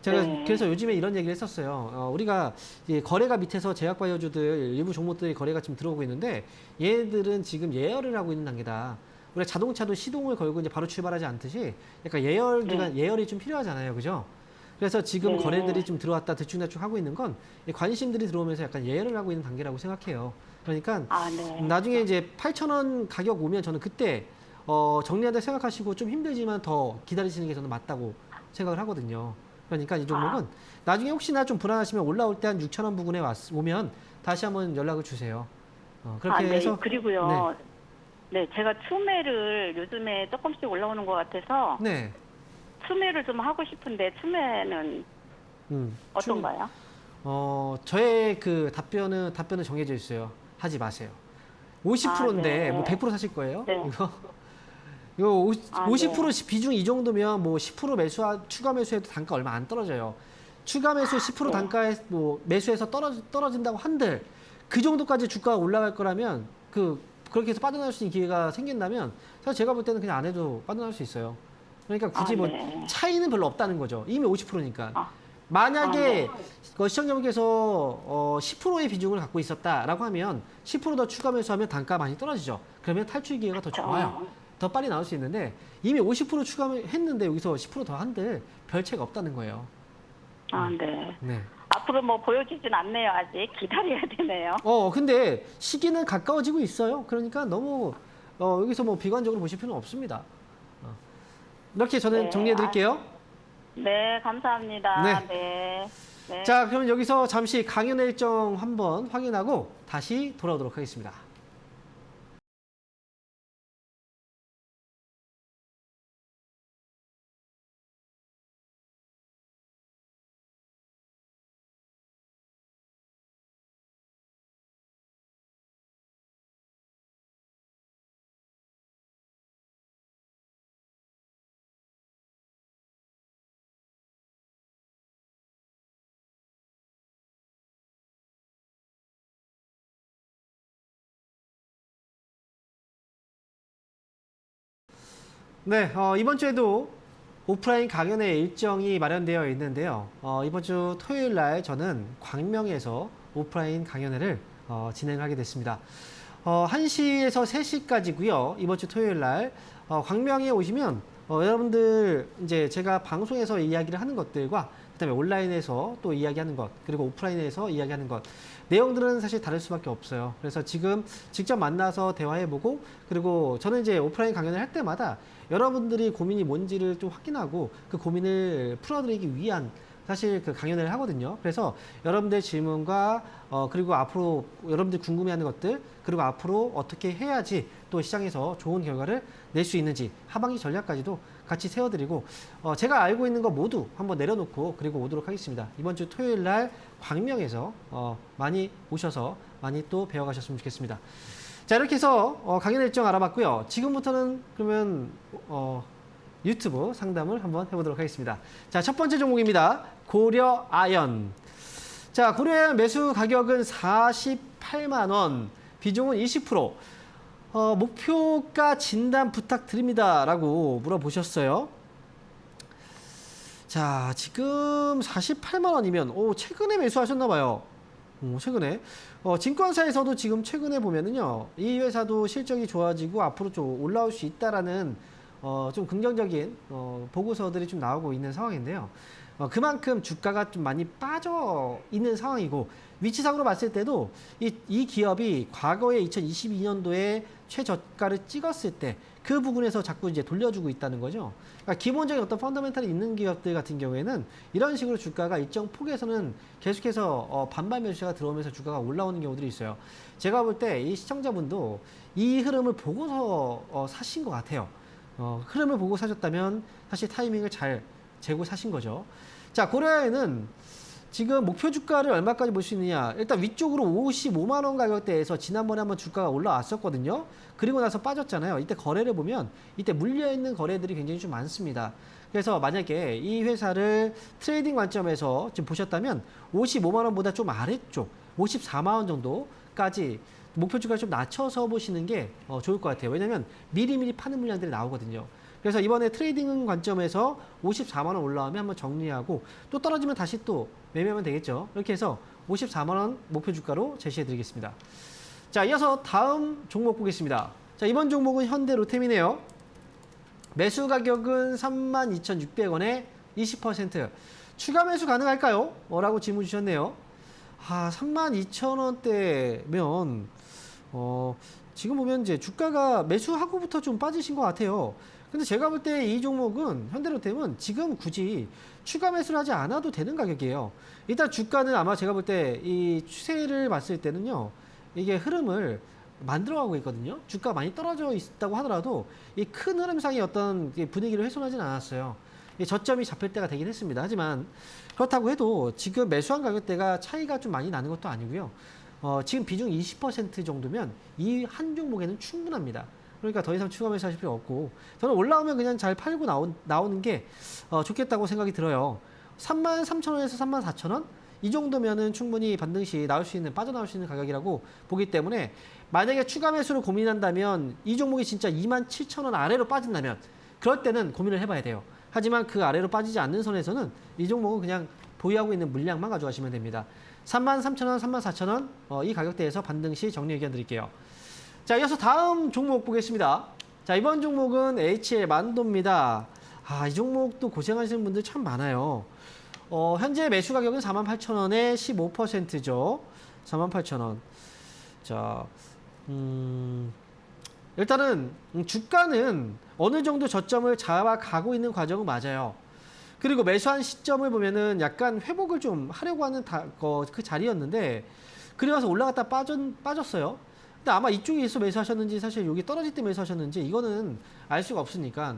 제가 네. 그래서 요즘에 이런 얘기를 했었어요. 우리가 이제 거래가 밑에서 제약바이오주들 일부 종목들이 거래가 지금 들어오고 있는데 얘들은 지금 예열을 하고 있는 단계다. 우리가 자동차도 시동을 걸고 이제 바로 출발하지 않듯이 약간 예열 기간, 예열이 좀 필요하잖아요. 그죠? 그래서 지금 네. 거래들이 좀 들어왔다 대충대충 하고 있는 건 이 관심들이 들어오면서 약간 예열을 하고 있는 단계라고 생각해요. 그러니까 아, 네. 나중에 이제 8,000원 가격 오면 저는 그때 정리한다 생각하시고 좀 힘들지만 더 기다리시는 게 저는 맞다고 생각을 하거든요. 그러니까 이 종목은 나중에 혹시나 좀 불안하시면 올라올 때 한 6,000원 부근에 오면 다시 한번 연락을 주세요. 그렇게 네. 해서 그리고요. 네, 제가 추매를 요즘에 조금씩 올라오는 것 같아서 네. 추매를 좀 하고 싶은데 추매는 어떤가요? 저의 그 답변은 정해져 있어요. 하지 마세요. 50%인데 네. 뭐 100% 사실 거예요? 네. 이거 아, 50% 비중 이 정도면 뭐 10% 추가 매수해도 단가 얼마 안 떨어져요. 추가 매수 10% 네. 단가에 뭐 매수해서 떨어진다고 한들 그 정도까지 주가가 올라갈 거라면 그렇게 해서 빠져나올 수 있는 기회가 생긴다면 사실 제가 볼 때는 그냥 안 해도 빠져나올 수 있어요. 그러니까 굳이 뭐 네. 차이는 별로 없다는 거죠. 이미 50%니까. 아. 만약에 시청자분께서 10%의 비중을 갖고 있었다라고 하면 10% 더 추가 매수하면 단가 많이 떨어지죠. 그러면 탈출 기회가 더 좋아요. 더 빨리 나올 수 있는데 이미 50% 추가했는데 여기서 10% 더 한들 별 차이가 없다는 거예요. 아, 네. 네. 앞으로 뭐 보여지진 않네요. 아직 기다려야 되네요. 근데 시기는 가까워지고 있어요. 그러니까 너무 여기서 뭐 비관적으로 보실 필요는 없습니다. 이렇게 저는 네, 정리해 드릴게요. 네, 감사합니다. 네. 네. 네. 자, 그럼 여기서 잠시 강연의 일정 한번 확인하고 다시 돌아오도록 하겠습니다. 네, 이번 주에도 오프라인 강연의 일정이 마련되어 있는데요. 이번 주 토요일 날 저는 광명에서 오프라인 강연회를 진행하게 됐습니다. 1시에서 3시까지고요. 이번 주 토요일 날 광명에 오시면 여러분들 이제 제가 방송에서 이야기를 하는 것들과 그다음에 온라인에서 또 이야기하는 것 그리고 오프라인에서 이야기하는 것 내용들은 사실 다를 수밖에 없어요. 그래서 지금 직접 만나서 대화해보고 그리고 저는 이제 오프라인 강연을 할 때마다 여러분들이 고민이 뭔지를 좀 확인하고 그 고민을 풀어드리기 위한 사실 그 강연을 하거든요. 그래서 여러분들 질문과 그리고 앞으로 여러분들이 궁금해하는 것들 그리고 앞으로 어떻게 해야지 또 시장에서 좋은 결과를 낼 수 있는지 하반기 전략까지도 같이 세워드리고 제가 알고 있는 거 모두 한번 내려놓고 그리고 오도록 하겠습니다. 이번 주 토요일 날 광명에서 많이 오셔서 많이 또 배워가셨으면 좋겠습니다. 자, 이렇게 해서 강연 일정 알아봤고요. 지금부터는 그러면 유튜브 상담을 한번 해보도록 하겠습니다. 자, 첫 번째 종목입니다. 고려아연. 자, 고려아연 매수 가격은 48만 원, 비중은 20%. 목표가 진단 부탁드립니다. 라고 물어보셨어요. 자, 지금 48만 원이면, 최근에 매수하셨나봐요. 최근에. 증권사에서도 지금 최근에 보면은요, 이 회사도 실적이 좋아지고 앞으로 좀 올라올 수 있다라는 좀 긍정적인 보고서들이 좀 나오고 있는 상황인데요. 그만큼 주가가 좀 많이 빠져 있는 상황이고 위치상으로 봤을 때도 이 기업이 과거에 2022년도에 최저가를 찍었을 때 그 부분에서 자꾸 이제 돌려주고 있다는 거죠. 그러니까 기본적인 어떤 펀더멘탈이 있는 기업들 같은 경우에는 이런 식으로 주가가 일정 폭에서는 계속해서 반발 매수가 들어오면서 주가가 올라오는 경우들이 있어요. 제가 볼 때 이 시청자분도 이 흐름을 보고서 사신 것 같아요. 흐름을 보고 사셨다면 사실 타이밍을 잘 재고 사신 거죠. 자, 고려아연은 지금 목표 주가를 얼마까지 볼 수 있느냐. 일단 위쪽으로 55만 원 가격대에서 지난번에 한번 주가가 올라왔었거든요. 그리고 나서 빠졌잖아요. 이때 거래를 보면 이때 물려있는 거래들이 굉장히 좀 많습니다. 그래서 만약에 이 회사를 트레이딩 관점에서 지금 보셨다면 55만 원보다 좀 아래쪽 54만 원 정도까지 목표 주가를 좀 낮춰서 보시는 게 좋을 것 같아요. 왜냐하면 미리미리 파는 물량들이 나오거든요. 그래서 이번에 트레이딩 관점에서 54만 원 올라오면 한번 정리하고 또 떨어지면 다시 또 매매하면 되겠죠. 이렇게 해서 54만 원 목표 주가로 제시해 드리겠습니다. 자, 이어서 다음 종목 보겠습니다. 자, 이번 종목은 현대로템이네요. 매수 가격은 32,600원에 20%. 추가 매수 가능할까요? 라고 질문 주셨네요. 32,000원대면 지금 보면 이제 주가가 매수하고부터 좀 빠지신 것 같아요. 근데 제가 볼 때 이 종목은 현대로템은 지금 굳이 추가 매수를 하지 않아도 되는 가격이에요. 일단 주가는 아마 제가 볼 때 이 추세를 봤을 때는요, 이게 흐름을 만들어가고 있거든요. 주가가 많이 떨어져 있다고 하더라도 이 큰 흐름상의 어떤 분위기를 훼손하지는 않았어요. 저점이 잡힐 때가 되긴 했습니다. 하지만 그렇다고 해도 지금 매수한 가격대가 차이가 좀 많이 나는 것도 아니고요. 지금 비중 20% 정도면 이 한 종목에는 충분합니다. 그러니까 더 이상 추가 매수하실 필요 없고, 저는 올라오면 그냥 잘 팔고 나오는 게 좋겠다고 생각이 들어요. 33,000원에서 34,000원? 이 정도면은 충분히 반등 시 빠져나올 수 있는 가격이라고 보기 때문에, 만약에 추가 매수를 고민한다면 이 종목이 진짜 27,000원 아래로 빠진다면 그럴 때는 고민을 해봐야 돼요. 하지만 그 아래로 빠지지 않는 선에서는 이 종목은 그냥 보유하고 있는 물량만 가져가시면 됩니다. 33,000원, 34,000원 이 가격대에서 반등 시 정리 의견 드릴게요. 자, 이어서 다음 종목 보겠습니다. 자, 이번 종목은 HL 만도입니다. 이 종목도 고생하시는 분들 참 많아요. 현재 매수 가격은 48,000원에 15%죠. 48,000원. 자, 일단은 주가는 어느 정도 저점을 잡아가고 있는 과정은 맞아요. 그리고 매수한 시점을 보면은 약간 회복을 좀 하려고 하는 그 자리였는데, 그래서 올라갔다 빠졌어요. 근데 아마 이쪽에서 매수하셨는지, 사실 여기 떨어질 때 매수하셨는지 이거는 알 수가 없으니까.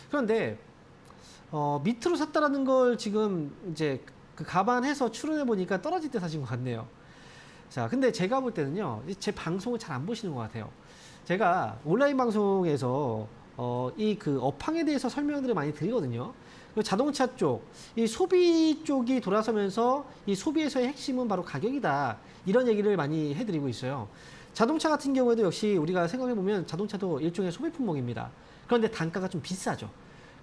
그런데 밑으로 샀다라는 걸 지금 이제 감안해서 추론해 보니까 떨어질 때 사신 것 같네요. 자, 근데 제가 볼 때는요, 제 방송을 잘 안 보시는 것 같아요. 제가 온라인 방송에서 이 업황에 대해서 설명들을 많이 드리거든요. 그리고 자동차 쪽, 이 소비 쪽이 돌아서면서 이 소비에서의 핵심은 바로 가격이다, 이런 얘기를 많이 해드리고 있어요. 자동차 같은 경우에도 역시 우리가 생각해보면 자동차도 일종의 소비 품목입니다. 그런데 단가가 좀 비싸죠.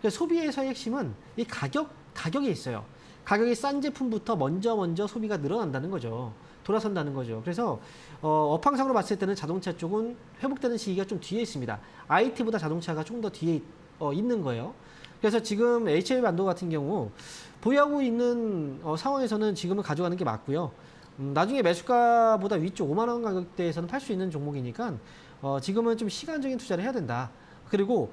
그래서 소비에서의 핵심은 이 가격에 있어요. 가격이 싼 제품부터 먼저 소비가 늘어난다는 거죠. 돌아선다는 거죠. 그래서 업황상으로 봤을 때는 자동차 쪽은 회복되는 시기가 좀 뒤에 있습니다. IT보다 자동차가 조금 더 뒤에 있는 거예요. 그래서 지금 HL 만도 같은 경우 보유하고 있는 상황에서는 지금은 가져가는 게 맞고요. 나중에 매수가보다 위쪽 5만 원 가격대에서는 팔 수 있는 종목이니까 지금은 좀 시간적인 투자를 해야 된다. 그리고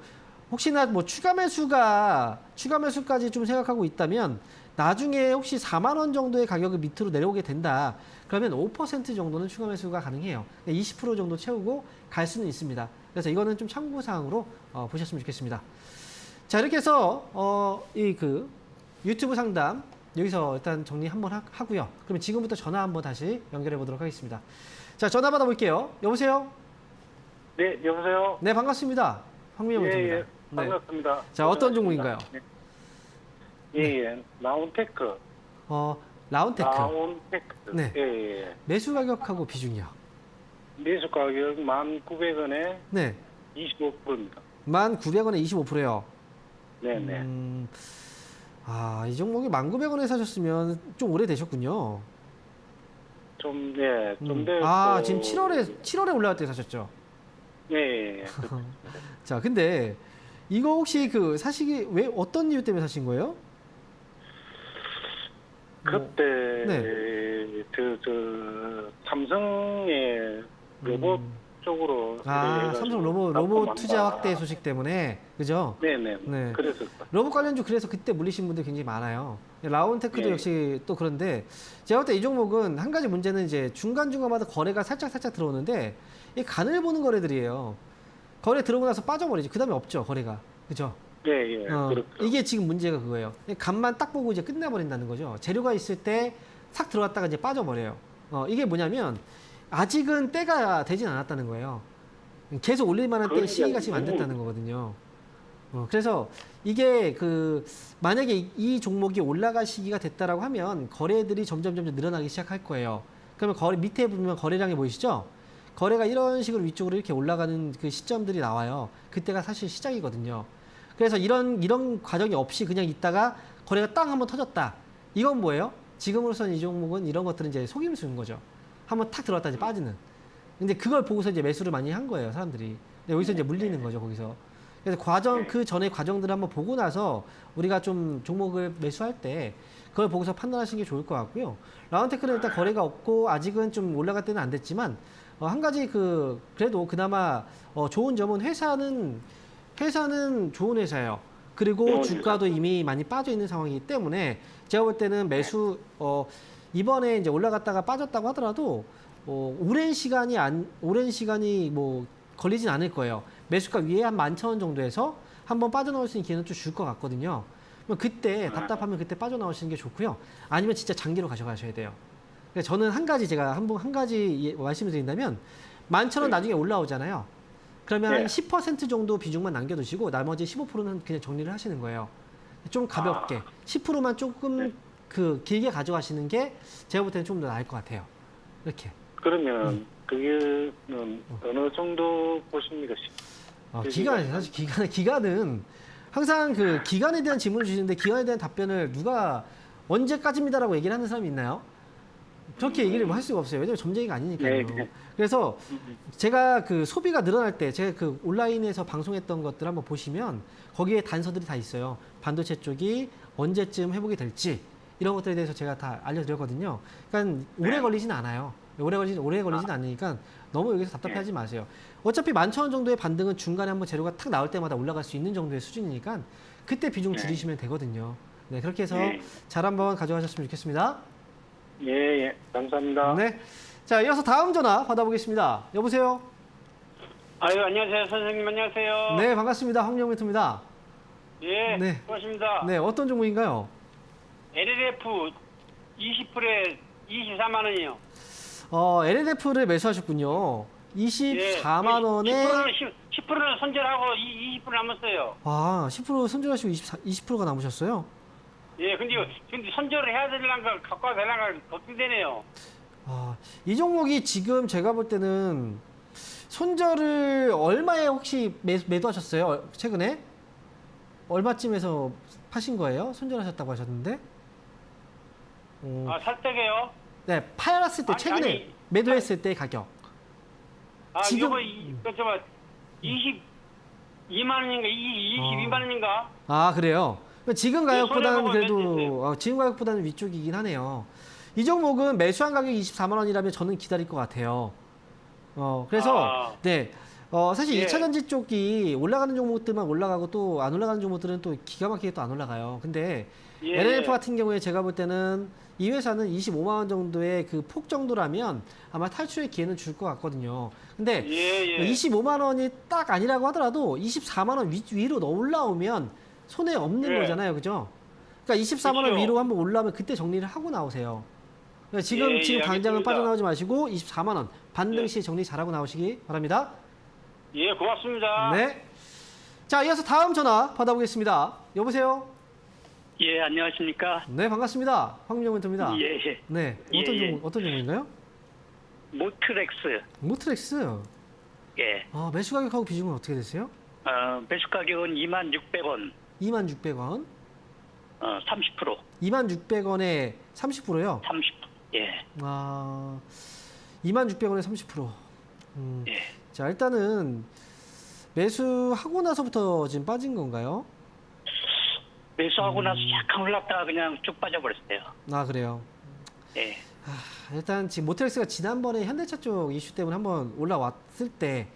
혹시나 뭐 추가 매수까지 좀 생각하고 있다면, 나중에 혹시 4만 원 정도의 가격을 밑으로 내려오게 된다, 그러면 5% 정도는 추가 매수가 가능해요. 20% 정도 채우고 갈 수는 있습니다. 그래서 이거는 좀 참고사항으로 보셨으면 좋겠습니다. 자, 이렇게 해서 유튜브 상담 여기서 일단 정리 한번 하고요. 그러면 지금부터 전화 한번 다시 연결해 보도록 하겠습니다. 자, 전화 받아볼게요. 여보세요? 네, 여보세요? 네, 반갑습니다. 황미영 원장입니다. 예, 반갑습니다. 자, 어떤 종목인가요? 예, 라운테크. 라운테크. 라운테크. 네. 예. 매수 가격하고 비중이요. 매수 가격 1,900원에 네. 25%입니다. 1,900원에 25%요. 네네. 이 종목이 1,900원에 사셨으면 좀 오래되셨군요. 좀 됐고. 지금 7월에 올라갈 때 사셨죠? 예. 자, 근데 이거 혹시 사시기 왜 어떤 이유 때문에 사신 거예요? 그때 네. 삼성의 로봇 쪽으로 삼성 로봇 투자 확대 소식 때문에, 그죠? 네네. 네. 그래서 로봇 관련주, 그래서 그때 물리신 분들 굉장히 많아요. 라운테크도 네. 역시 또 그런데, 제가 볼 때 이 종목은 한 가지 문제는 이제 중간중간마다 거래가 살짝 들어오는데, 이 간을 보는 거래들이에요. 거래 들어오고 나서 빠져버리지. 그 다음에 없죠, 거래가. 그죠? 예. 그렇죠. 이게 지금 문제가 그거예요. 간만 딱 보고 이제 끝내버린다는 거죠. 재료가 있을 때 싹 들어왔다가 이제 빠져버려요. 이게 뭐냐면, 아직은 때가 되진 않았다는 거예요. 계속 올릴 만한 때 시기가 지금 안 됐다는 거거든요. 그래서 이게 만약에 이 종목이 올라갈 시기가 됐다라고 하면 거래들이 점점 늘어나기 시작할 거예요. 그러면 밑에 보면 거래량이 보이시죠? 거래가 이런 식으로 위쪽으로 이렇게 올라가는 그 시점들이 나와요. 그때가 사실 시작이거든요. 그래서 이런 과정이 없이 그냥 있다가 거래가 땅 한번 터졌다. 이건 뭐예요? 지금으로서는 이 종목은 이런 것들은 이제 속임을 주는 거죠. 한번 탁 들어갔다 이제 빠지는. 근데 그걸 보고서 이제 매수를 많이 한 거예요, 사람들이. 근데 여기서 이제 물리는 거죠, 거기서. 그래서 그 전에 과정들을 한번 보고 나서 우리가 좀 종목을 매수할 때 그걸 보고서 판단하시는 게 좋을 것 같고요. 라운테크는 일단 거래가 없고 아직은 좀 올라갈 때는 안 됐지만 한 가지 그래도 그나마 좋은 점은 회사는 좋은 회사예요. 그리고 주가도 이미 많이 빠져 있는 상황이기 때문에 제가 볼 때는 매수 이번에 이제 올라갔다가 빠졌다고 하더라도 오랜 시간이 뭐 걸리진 않을 거예요. 매수가 위에 한 11,000원 정도에서 한번 빠져나올 수 있는 기회는 좀 줄 것 같거든요. 그럼 그때 답답하면 그때 빠져나오시는 게 좋고요. 아니면 진짜 장기로 가져가셔야 돼요. 그래서 저는 한 가지 말씀을 드린다면 11,000원 나중에 올라오잖아요. 그러면 10% 정도 비중만 남겨두시고 나머지 15%는 그냥 정리를 하시는 거예요. 좀 가볍게 10%만 조금 길게 가져가시는 게 제가 볼 때는 좀 더 나을 것 같아요. 이렇게. 그러면 그게 어느 정도 보십니까? 사실 기간은 항상 기간에 대한 질문을 주시는데 기간에 대한 답변을 누가 언제까지입니다라고 얘기를 하는 사람이 있나요? 저렇게 얘기를 할 수가 없어요. 왜냐면 점쟁이가 아니니까요. 네. 그래서 제가 소비가 늘어날 때 제가 온라인에서 방송했던 것들 한번 보시면 거기에 단서들이 다 있어요. 반도체 쪽이 언제쯤 회복이 될지 이런 것들에 대해서 제가 다 알려드렸거든요. 그러니까 오래 걸리진 않아요. 오래 걸리진 않으니까 너무 여기서 답답해하지 마세요. 어차피 11,000원 정도의 반등은 중간에 한번 재료가 탁 나올 때마다 올라갈 수 있는 정도의 수준이니까 그때 비중 줄이시면 되거든요. 네, 그렇게 해서 잘 한번 가져가셨으면 좋겠습니다. 예, 감사합니다. 네. 자, 이어서 다음 전화 받아보겠습니다. 여보세요? 아유, 안녕하세요. 선생님, 안녕하세요. 네, 반갑습니다. 황영민입니다. 예, 네. 고맙습니다. 네, 어떤 종목인가요? LLF 20%에 24만 원이요. LLF를 매수하셨군요. 24만 원에 10%는 손절하고 20% 남았어요. 10% 손절하시고 20%가 남으셨어요? 예, 근데 손절을 해야 되려는가 갖고 와야 되려는가 걱정되네요. 이 종목이 지금 제가 볼 때는 손절을 얼마에 혹시 매도하셨어요? 최근에? 얼마쯤에서 파신 거예요? 손절하셨다고 하셨는데? 살 때게요? 네, 팔았을 때 최근에 매도했을 때 가격. 지금 이거 22만 원인가 22만 원인가? 그래요. 지금 가격보다는 손해보고 그래도 지금 가격보다는 위쪽이긴 하네요. 이 종목은 매수한 가격이 24만 원이라면 저는 기다릴 것 같아요. 그래서 네. 사실 2차 전지 쪽이 올라가는 종목들만 올라가고 또 안 올라가는 종목들은 또 기가 막히게 또 안 올라가요. 근데 LLF 같은 경우에 제가 볼 때는 이 회사는 25만 원 정도의 그 폭 정도라면 아마 탈출의 기회는 줄 것 같거든요. 근데 25만 원이 딱 아니라고 하더라도 24만 원 위로 올라오면 손해 없는 거잖아요. 그죠? 그러니까 24만 원 위로 한번 올라오면 그때 정리를 하고 나오세요. 그러니까 지금 당장은 빠져나오지 마시고 24만 원 반등 시 정리 잘하고 나오시기 바랍니다. 예, 고맙습니다. 네. 자, 이어서 다음 전화 받아보겠습니다. 여보세요? 예, 안녕하십니까? 네, 반갑습니다. 황명훈입니다. 예. 네, 어떤 종목인가요? 모트렉스. 모트렉스. 예. 매수 가격하고 비중은 어떻게 되세요? 매수 가격은 26,000원. 26,000원. 30%. 26,000원에 30%요? 30%. 예. 26,000원에 30%. 예. 자, 일단은 매수하고 나서부터 지금 빠진 건가요? 매수하고 나서 약간 올랐다가 그냥 쭉 빠져버렸어요. 그래요? 예. 일단 지금 모텔엑스가 지난번에 현대차 쪽 이슈 때문에 한번 올라왔을 때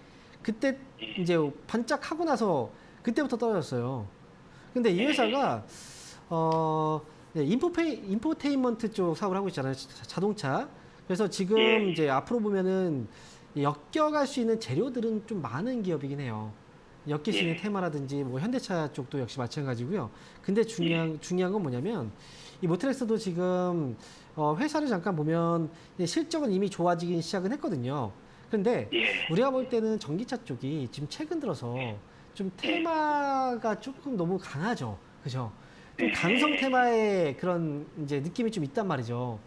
그때 이제 반짝하고 나서 그때부터 떨어졌어요. 근데 이 회사가 인포테인먼트 쪽 사업을 하고 있잖아요. 자동차. 그래서 지금 이제 앞으로 보면은 엮여갈 수 있는 재료들은 좀 많은 기업이긴 해요. 엮일 수 있는 테마라든지 뭐 현대차 쪽도 역시 마찬가지고요. 근데 중요한 건 뭐냐면 이 모트렉스도 지금 회사를 잠깐 보면 실적은 이미 좋아지긴 시작은 했거든요. 근데 우리가 볼 때는 전기차 쪽이 지금 최근 들어서 좀 테마가 조금 너무 강하죠. 그죠? 좀 강성 테마의 그런 이제 느낌이 좀 있단 말이죠.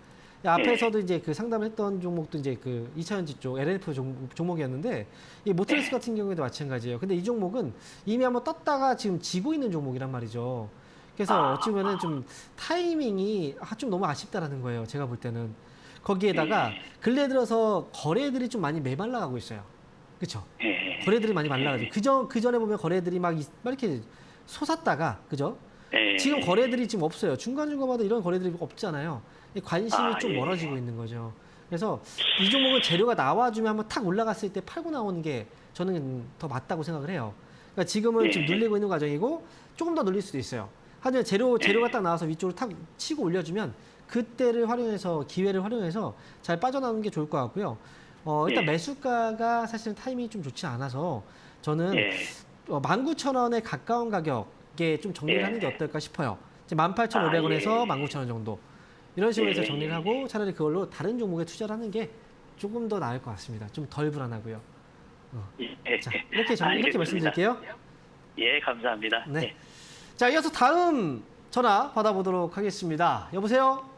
앞에서도 이제 그 상담을 했던 종목도 이제 그 2차전지 쪽 LNF 종목이었는데 이 모트레스 같은 경우에도 마찬가지예요. 근데 이 종목은 이미 한번 떴다가 지금 지고 있는 종목이란 말이죠. 그래서 어찌 보면은 좀 타이밍이 좀 너무 아쉽다라는 거예요. 제가 볼 때는. 거기에다가 근래 들어서 거래들이 좀 많이 메말라가고 있어요. 그렇죠? 거래들이 많이 말라가지고 그 전에 보면 거래들이 막 이렇게 솟았다가 그죠? 지금 거래들이 지금 없어요. 중간중간마다 이런 거래들이 없잖아요. 관심이 좀 멀어지고 있는 거죠. 그래서 이 종목은 재료가 나와주면 한번 탁 올라갔을 때 팔고 나오는 게 저는 더 맞다고 생각을 해요. 그러니까 지금은 지금 눌리고 있는 과정이고 조금 더 눌릴 수도 있어요. 하지만 재료가 딱 나와서 위쪽으로 탁 치고 올려주면 그때를 활용해서 기회를 활용해서 잘 빠져나오는 게 좋을 것 같고요. 일단 매수가가 사실은 타이밍이 좀 좋지 않아서 저는 19,000원에 가까운 가격에 좀 정리를 하는 게 어떨까 싶어요. 18,500원에서 19,000원 정도. 이런 식으로 해서 정리를 하고 차라리 그걸로 다른 종목에 투자를 하는 게 조금 더 나을 것 같습니다. 좀 덜 불안하고요. 자, 이렇게 말씀드릴게요. 예, 감사합니다. 네. 자, 이어서 다음 전화 받아보도록 하겠습니다. 여보세요?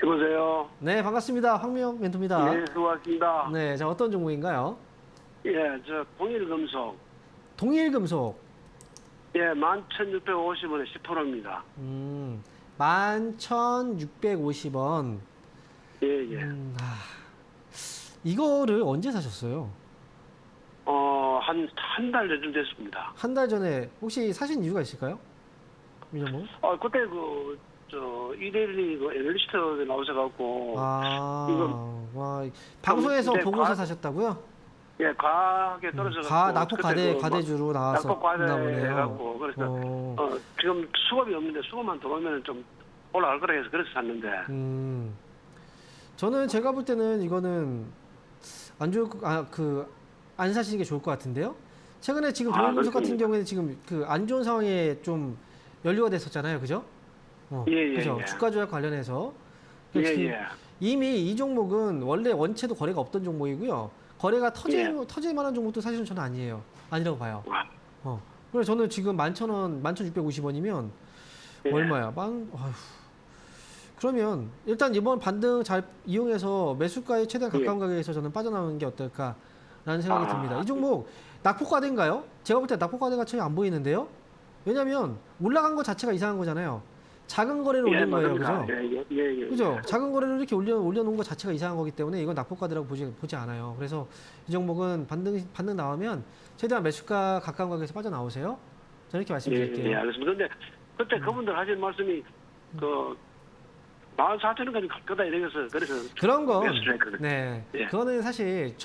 여보세요. 네, 반갑습니다. 황미영 멘토입니다. 네, 수고하셨습니다. 네, 자, 어떤 종목인가요? 예, 저 동일금속. 동일금속. 예, 11,650원에 10%입니다. 11,650원. 예, 예. 이거를 언제 사셨어요? 한 달 정도 됐습니다. 한 달 전에 혹시 사신 이유가 있을까요? 이 종목? 그때 이대리 애널리스트 나오셔갖고. 와, 방송에서 근데 보고서 사셨다고요? 예, 과하게 떨어져갖고. 낙폭 과대주로 나와서 낙폭 과대 보네요. 해갖고. 그래서, 지금 수급이 없는데 수급만 들어오면 좀 올라갈 거라 해서 그래서 샀는데. 저는 제가 볼 때는 이거는 안 사시는 게 좋을 것 같은데요. 최근에 지금 동일금속 같은 경우에는 지금 그 안 좋은 상황에 좀 연루가 됐었잖아요, 그죠? 그죠? 주가 조작 관련해서 이미 이 종목은 원래 원체도 거래가 없던 종목이고요. 거래가 터질 만한 종목도 사실은 저는 아니라고 봐요. 그래서 저는 지금 11,000원, 11,650원이면 얼마야? 그러면 일단 이번 반등 잘 이용해서 매수가에 최대한 가까운 가격에서 저는 빠져나오는 게 어떨까라는 생각이 듭니다. 이 종목 낙폭과대인가요? 제가 볼 때 낙폭과대가 전혀 안 보이는데요. 왜냐하면 올라간 것 자체가 이상한 거잖아요. 작은 거래를 올린 거예요, 그죠? 그죠? 작은 거래를 이렇게 올려놓은 것 자체가 이상한 거기 때문에 이건 낙폭과대라고 보지 않아요. 그래서 이 종목은 반등 나오면 최대한 매수가 가까운 가격에서 빠져나오세요. 저는 이렇게 말씀드릴게요. 예, 알겠습니다. 근데 그때 그분들 하신 말씀이 14,000원까지 갈 거다 이래서 그래서 그런 건 매수를 했거든요. 네, 예. 그거는 사실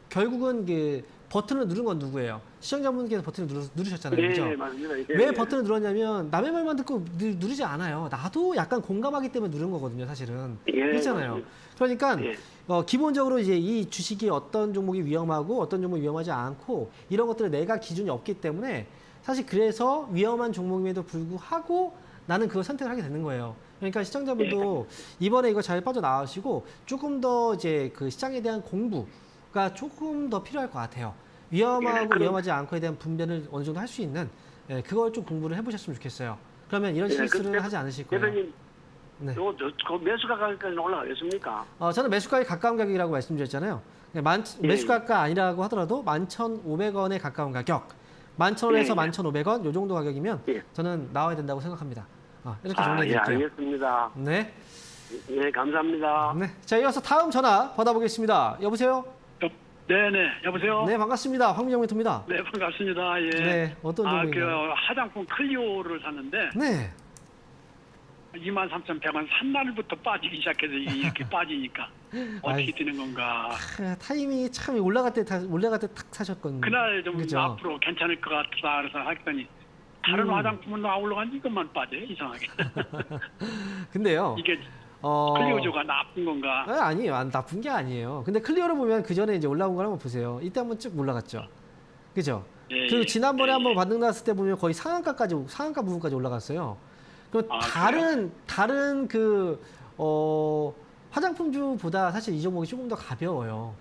결국은 그 버튼을 누른 건 누구예요? 시청자분께서 버튼을 누르셨잖아요, 그죠? 예, 맞습니다. 왜 버튼을 누르냐면 남의 말만 듣고 누르지 않아요. 나도 약간 공감하기 때문에 누른 거거든요, 사실은. 그렇잖아요. 맞습니다. 그러니까 예. 기본적으로 이제 이 주식이 어떤 종목이 위험하고 어떤 종목이 위험하지 않고 이런 것들을 내가 기준이 없기 때문에 사실 그래서 위험한 종목임에도 불구하고 나는 그걸 선택을 하게 되는 거예요. 그러니까 시청자분도 이번에 이거 잘 빠져나오시고 조금 더 이제 그 시장에 대한 공부가 조금 더 필요할 것 같아요. 위험하고 위험하지 않고에 대한 분별을 어느 정도 할 수 있는 그걸 좀 공부를 해보셨으면 좋겠어요. 그러면 이런 실수를 하지 않으실 거예요. 대표님, 네. 그 매수가 가격까지 올라가겠습니까? 저는 매수가에 가까운 가격이라고 말씀드렸잖아요. 매수가가 아니라고 하더라도 11,500원에 가까운 가격, 11,000원에서 11,500원 이 정도 가격이면 저는 나와야 된다고 생각합니다. 이렇게 정리해 예, 드릴게요. 알겠습니다. 네. 네, 감사합니다. 네. 자, 이어서 다음 전화 받아보겠습니다. 여보세요? 네네, 여보세요? 네, 반갑습니다. 황민영 멘토입니다. 네, 반갑습니다. 예. 네, 어떤 종목인가요? 화장품 클리오를 샀는데, 네. 23,100원 산 날부터 빠지기 시작해서 이렇게 빠지니까 어떻게 되는 건가. 타이밍이 참 올라갈 때 탁 사셨거든요. 그날 좀 그죠? 앞으로 괜찮을 것 같다 그래서 했더니 다른 화장품은 다 올라간 이것만 빠져요, 이상하게. 근데요. 이게 클리오조가 나쁜 건가? 아니에요. 나쁜 게 아니에요. 근데 클리어를 보면 그 전에 이제 올라온 걸 한번 보세요. 이때 한번 쭉 올라갔죠. 그죠? 예, 그리고 지난번에 예, 한번 반등 났을 때 보면 거의 상한가 부분까지 올라갔어요. 그럼 다른 그 화장품주보다 사실 이 종목이 조금 더 가벼워요.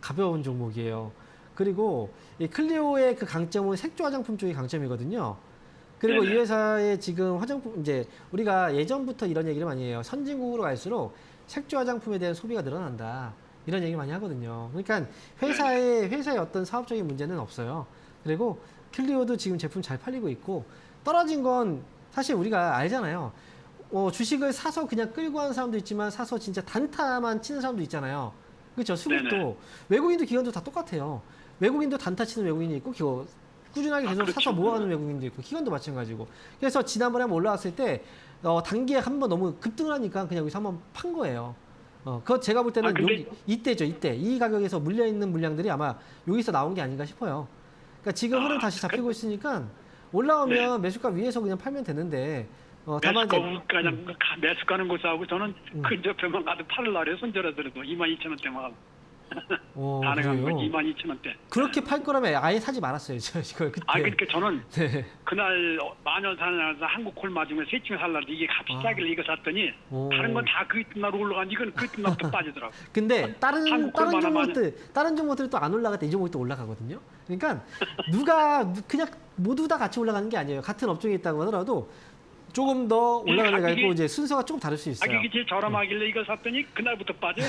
가벼운 종목이에요. 그리고 이 클리오의 그 강점은 색조 화장품 쪽이 강점이거든요. 그리고 네네. 이 회사에 지금 화장품 이제 우리가 예전부터 이런 얘기를 많이 해요. 선진국으로 갈수록 색조 화장품에 대한 소비가 늘어난다. 이런 얘기 많이 하거든요. 그러니까 회사의 어떤 사업적인 문제는 없어요. 그리고 클리오도 지금 제품 잘 팔리고 있고 떨어진 건 사실 우리가 알잖아요. 주식을 사서 그냥 끌고 하는 사람도 있지만 사서 진짜 단타만 치는 사람도 있잖아요. 그렇죠. 수급도 네네. 외국인도 기관도 다 똑같아요. 외국인도 단타 치는 외국인이 있고 꾸준하게 계속 그렇죠. 사서 모아가는 외국인도 있고 기관도 마찬가지고. 그래서 지난번에 한번 올라왔을 때 단기에 한번 너무 급등을 하니까 그냥 여기서 한번 판 거예요. 그거 제가 볼 때는 근데- 이때죠. 이때 이 가격에서 물려 있는 물량들이 아마 여기서 나온 게 아닌가 싶어요. 그러니까 지금 흐름 다시 잡히고 있으니까 올라오면 매수가 위에서 그냥 팔면 되는데 다만 이제 그냥 매수 가는 곳하고 저는 근접해만 가도 팔으려고 해서 손절하더라도 22,000원대만 가능한 거 그래요? 22,000원대. 그렇게 팔 거라면 아예 사지 말았어요. 이걸 그때. 그러니까 저는 네. 그날 만원 사면서 한국 콜 맞으면 세층 살라는데 이게 갑자기 이거 샀더니 오. 다른 건 다 그 이튿날 올라간 이건 그 이튿날부터 빠지더라고. 근데 다른 한국 종목들이 또 안 올라갈 때 이 종목이 또 올라가거든요. 그러니까 그냥 모두 다 같이 올라가는 게 아니에요. 같은 업종에 있다고 하더라도 조금 더 올라가는 게 있고 이제 순서가 조금 다를 수 있어요. 이게 제일 저렴하길래 이거 샀더니 그날부터 빠져.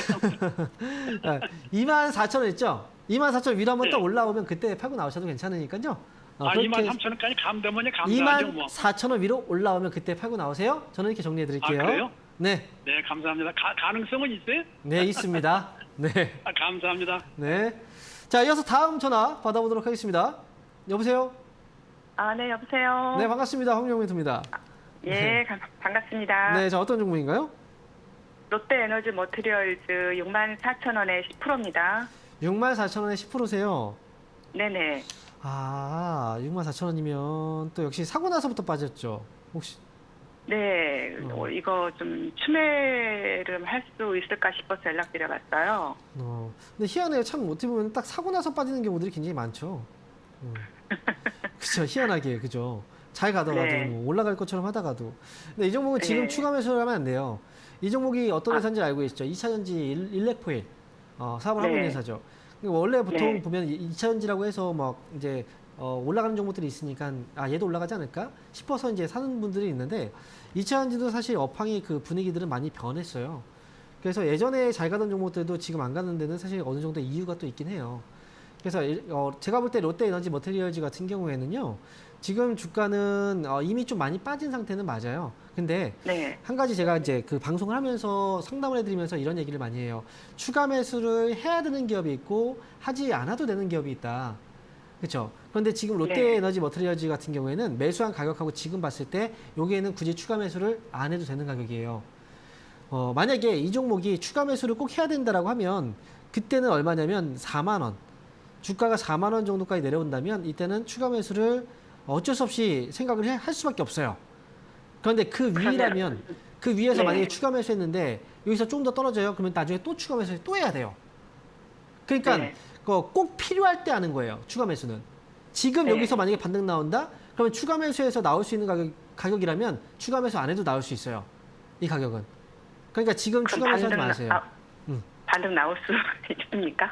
24,000원 있죠? 24,000원 위로 한번 네. 또 올라오면 그때 팔고 나오셔도 괜찮으니까요. 23,000원까지 감되면 감사하죠 뭐. 24,000원 위로 올라오면 그때 팔고 나오세요. 저는 이렇게 정리해 드릴게요. 그래요? 네. 네, 감사합니다. 가능성은 있어요? 네, 있습니다. 네. 감사합니다. 네. 자, 이어서 다음 전화 받아보도록 하겠습니다. 여보세요? 네, 여보세요. 네, 반갑습니다. 황영민입니다. 예, 반갑습니다. 네, 자, 어떤 종목인가요? 롯데에너지 머티리얼즈 64,000원에 10%입니다. 64,000원에 10%세요. 네네. 64,000원이면 또 역시 사고 나서부터 빠졌죠. 혹시 네, 이거 좀 추매를 할 수 있을까 싶어서 연락드려봤어요. 근데 희한해요. 참 어떻게 보면 딱 사고 나서 빠지는 경우들이 굉장히 많죠. 그렇죠. 희한하게 그죠. 잘 가다가도 네. 뭐 올라갈 것처럼 하다가도. 근데 이 종목은 지금 네. 추가 매수를 하면 안 돼요. 이 종목이 어떤 회사인지 알고 계시죠? 2차전지 일렉포일 사업을 하고 네. 있는 회사죠. 원래 보통 네. 보면 2차전지라고 해서 막 이제 올라가는 종목들이 있으니까 얘도 올라가지 않을까 싶어서 이제 사는 분들이 있는데 2차전지도 사실 업황이 그 분위기들은 많이 변했어요. 그래서 예전에 잘 가던 종목들도 지금 안 가는 데는 사실 어느 정도 이유가 또 있긴 해요. 그래서 제가 볼 때 롯데에너지 머티리얼즈 같은 경우에는요. 지금 주가는 이미 좀 많이 빠진 상태는 맞아요. 근데 네. 한 가지 제가 이제 그 방송을 하면서 상담을 해드리면서 이런 얘기를 많이 해요. 추가 매수를 해야 되는 기업이 있고 하지 않아도 되는 기업이 있다. 그렇죠? 그런데 지금 롯데에너지 머티리얼즈 같은 경우에는 매수한 가격하고 지금 봤을 때 여기에는 굳이 추가 매수를 안 해도 되는 가격이에요. 만약에 이 종목이 추가 매수를 꼭 해야 된다라고 하면 그때는 얼마냐면 4만 원. 주가가 4만 원 정도까지 내려온다면 이때는 추가 매수를 어쩔 수 없이 생각을 할 수밖에 없어요. 그런데 그 위라면 그 위에서 네. 만약에 추가 매수했는데 여기서 좀 더 떨어져요. 그러면 나중에 또 추가 매수 또 해야 돼요. 그러니까 네. 꼭 필요할 때 하는 거예요. 추가 매수는. 지금 네. 여기서 만약에 반등 나온다? 그러면 추가 매수해서 나올 수 있는 가격이라면 추가 매수 안 해도 나올 수 있어요. 이 가격은. 그러니까 지금 그럼 추가 매수하지 마세요. 반등 나올 수 있습니까?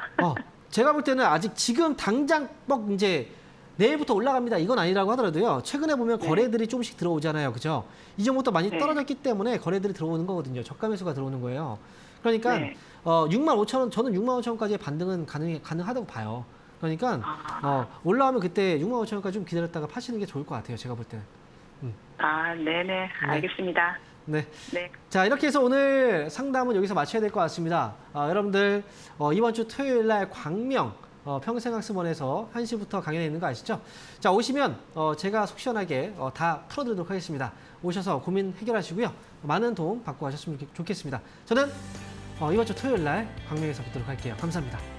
제가 볼 때는 아직 지금 당장 막 이제 내일부터 올라갑니다. 이건 아니라고 하더라도요. 최근에 보면 거래들이 조금씩 들어오잖아요. 그죠? 이 종목도 많이 네. 떨어졌기 때문에 거래들이 들어오는 거거든요. 저가 매수가 들어오는 거예요. 그러니까 네. 65,000원, 저는 65,000원까지의 반등은 가능하다고 봐요. 그러니까 올라오면 그때 65,000원까지 좀 기다렸다가 파시는 게 좋을 것 같아요. 제가 볼 때는. 네네. 알겠습니다. 네. 네. 자, 이렇게 해서 오늘 상담은 여기서 마쳐야 될 것 같습니다. 여러분들 이번 주 토요일 날 광명 평생학습원에서 1시부터 강연에 있는 거 아시죠? 자, 오시면 제가 속 시원하게 다 풀어드리도록 하겠습니다. 오셔서 고민 해결하시고요. 많은 도움 받고 가셨으면 좋겠습니다. 저는 이번 주 토요일 날 광명에서 뵙도록 할게요. 감사합니다.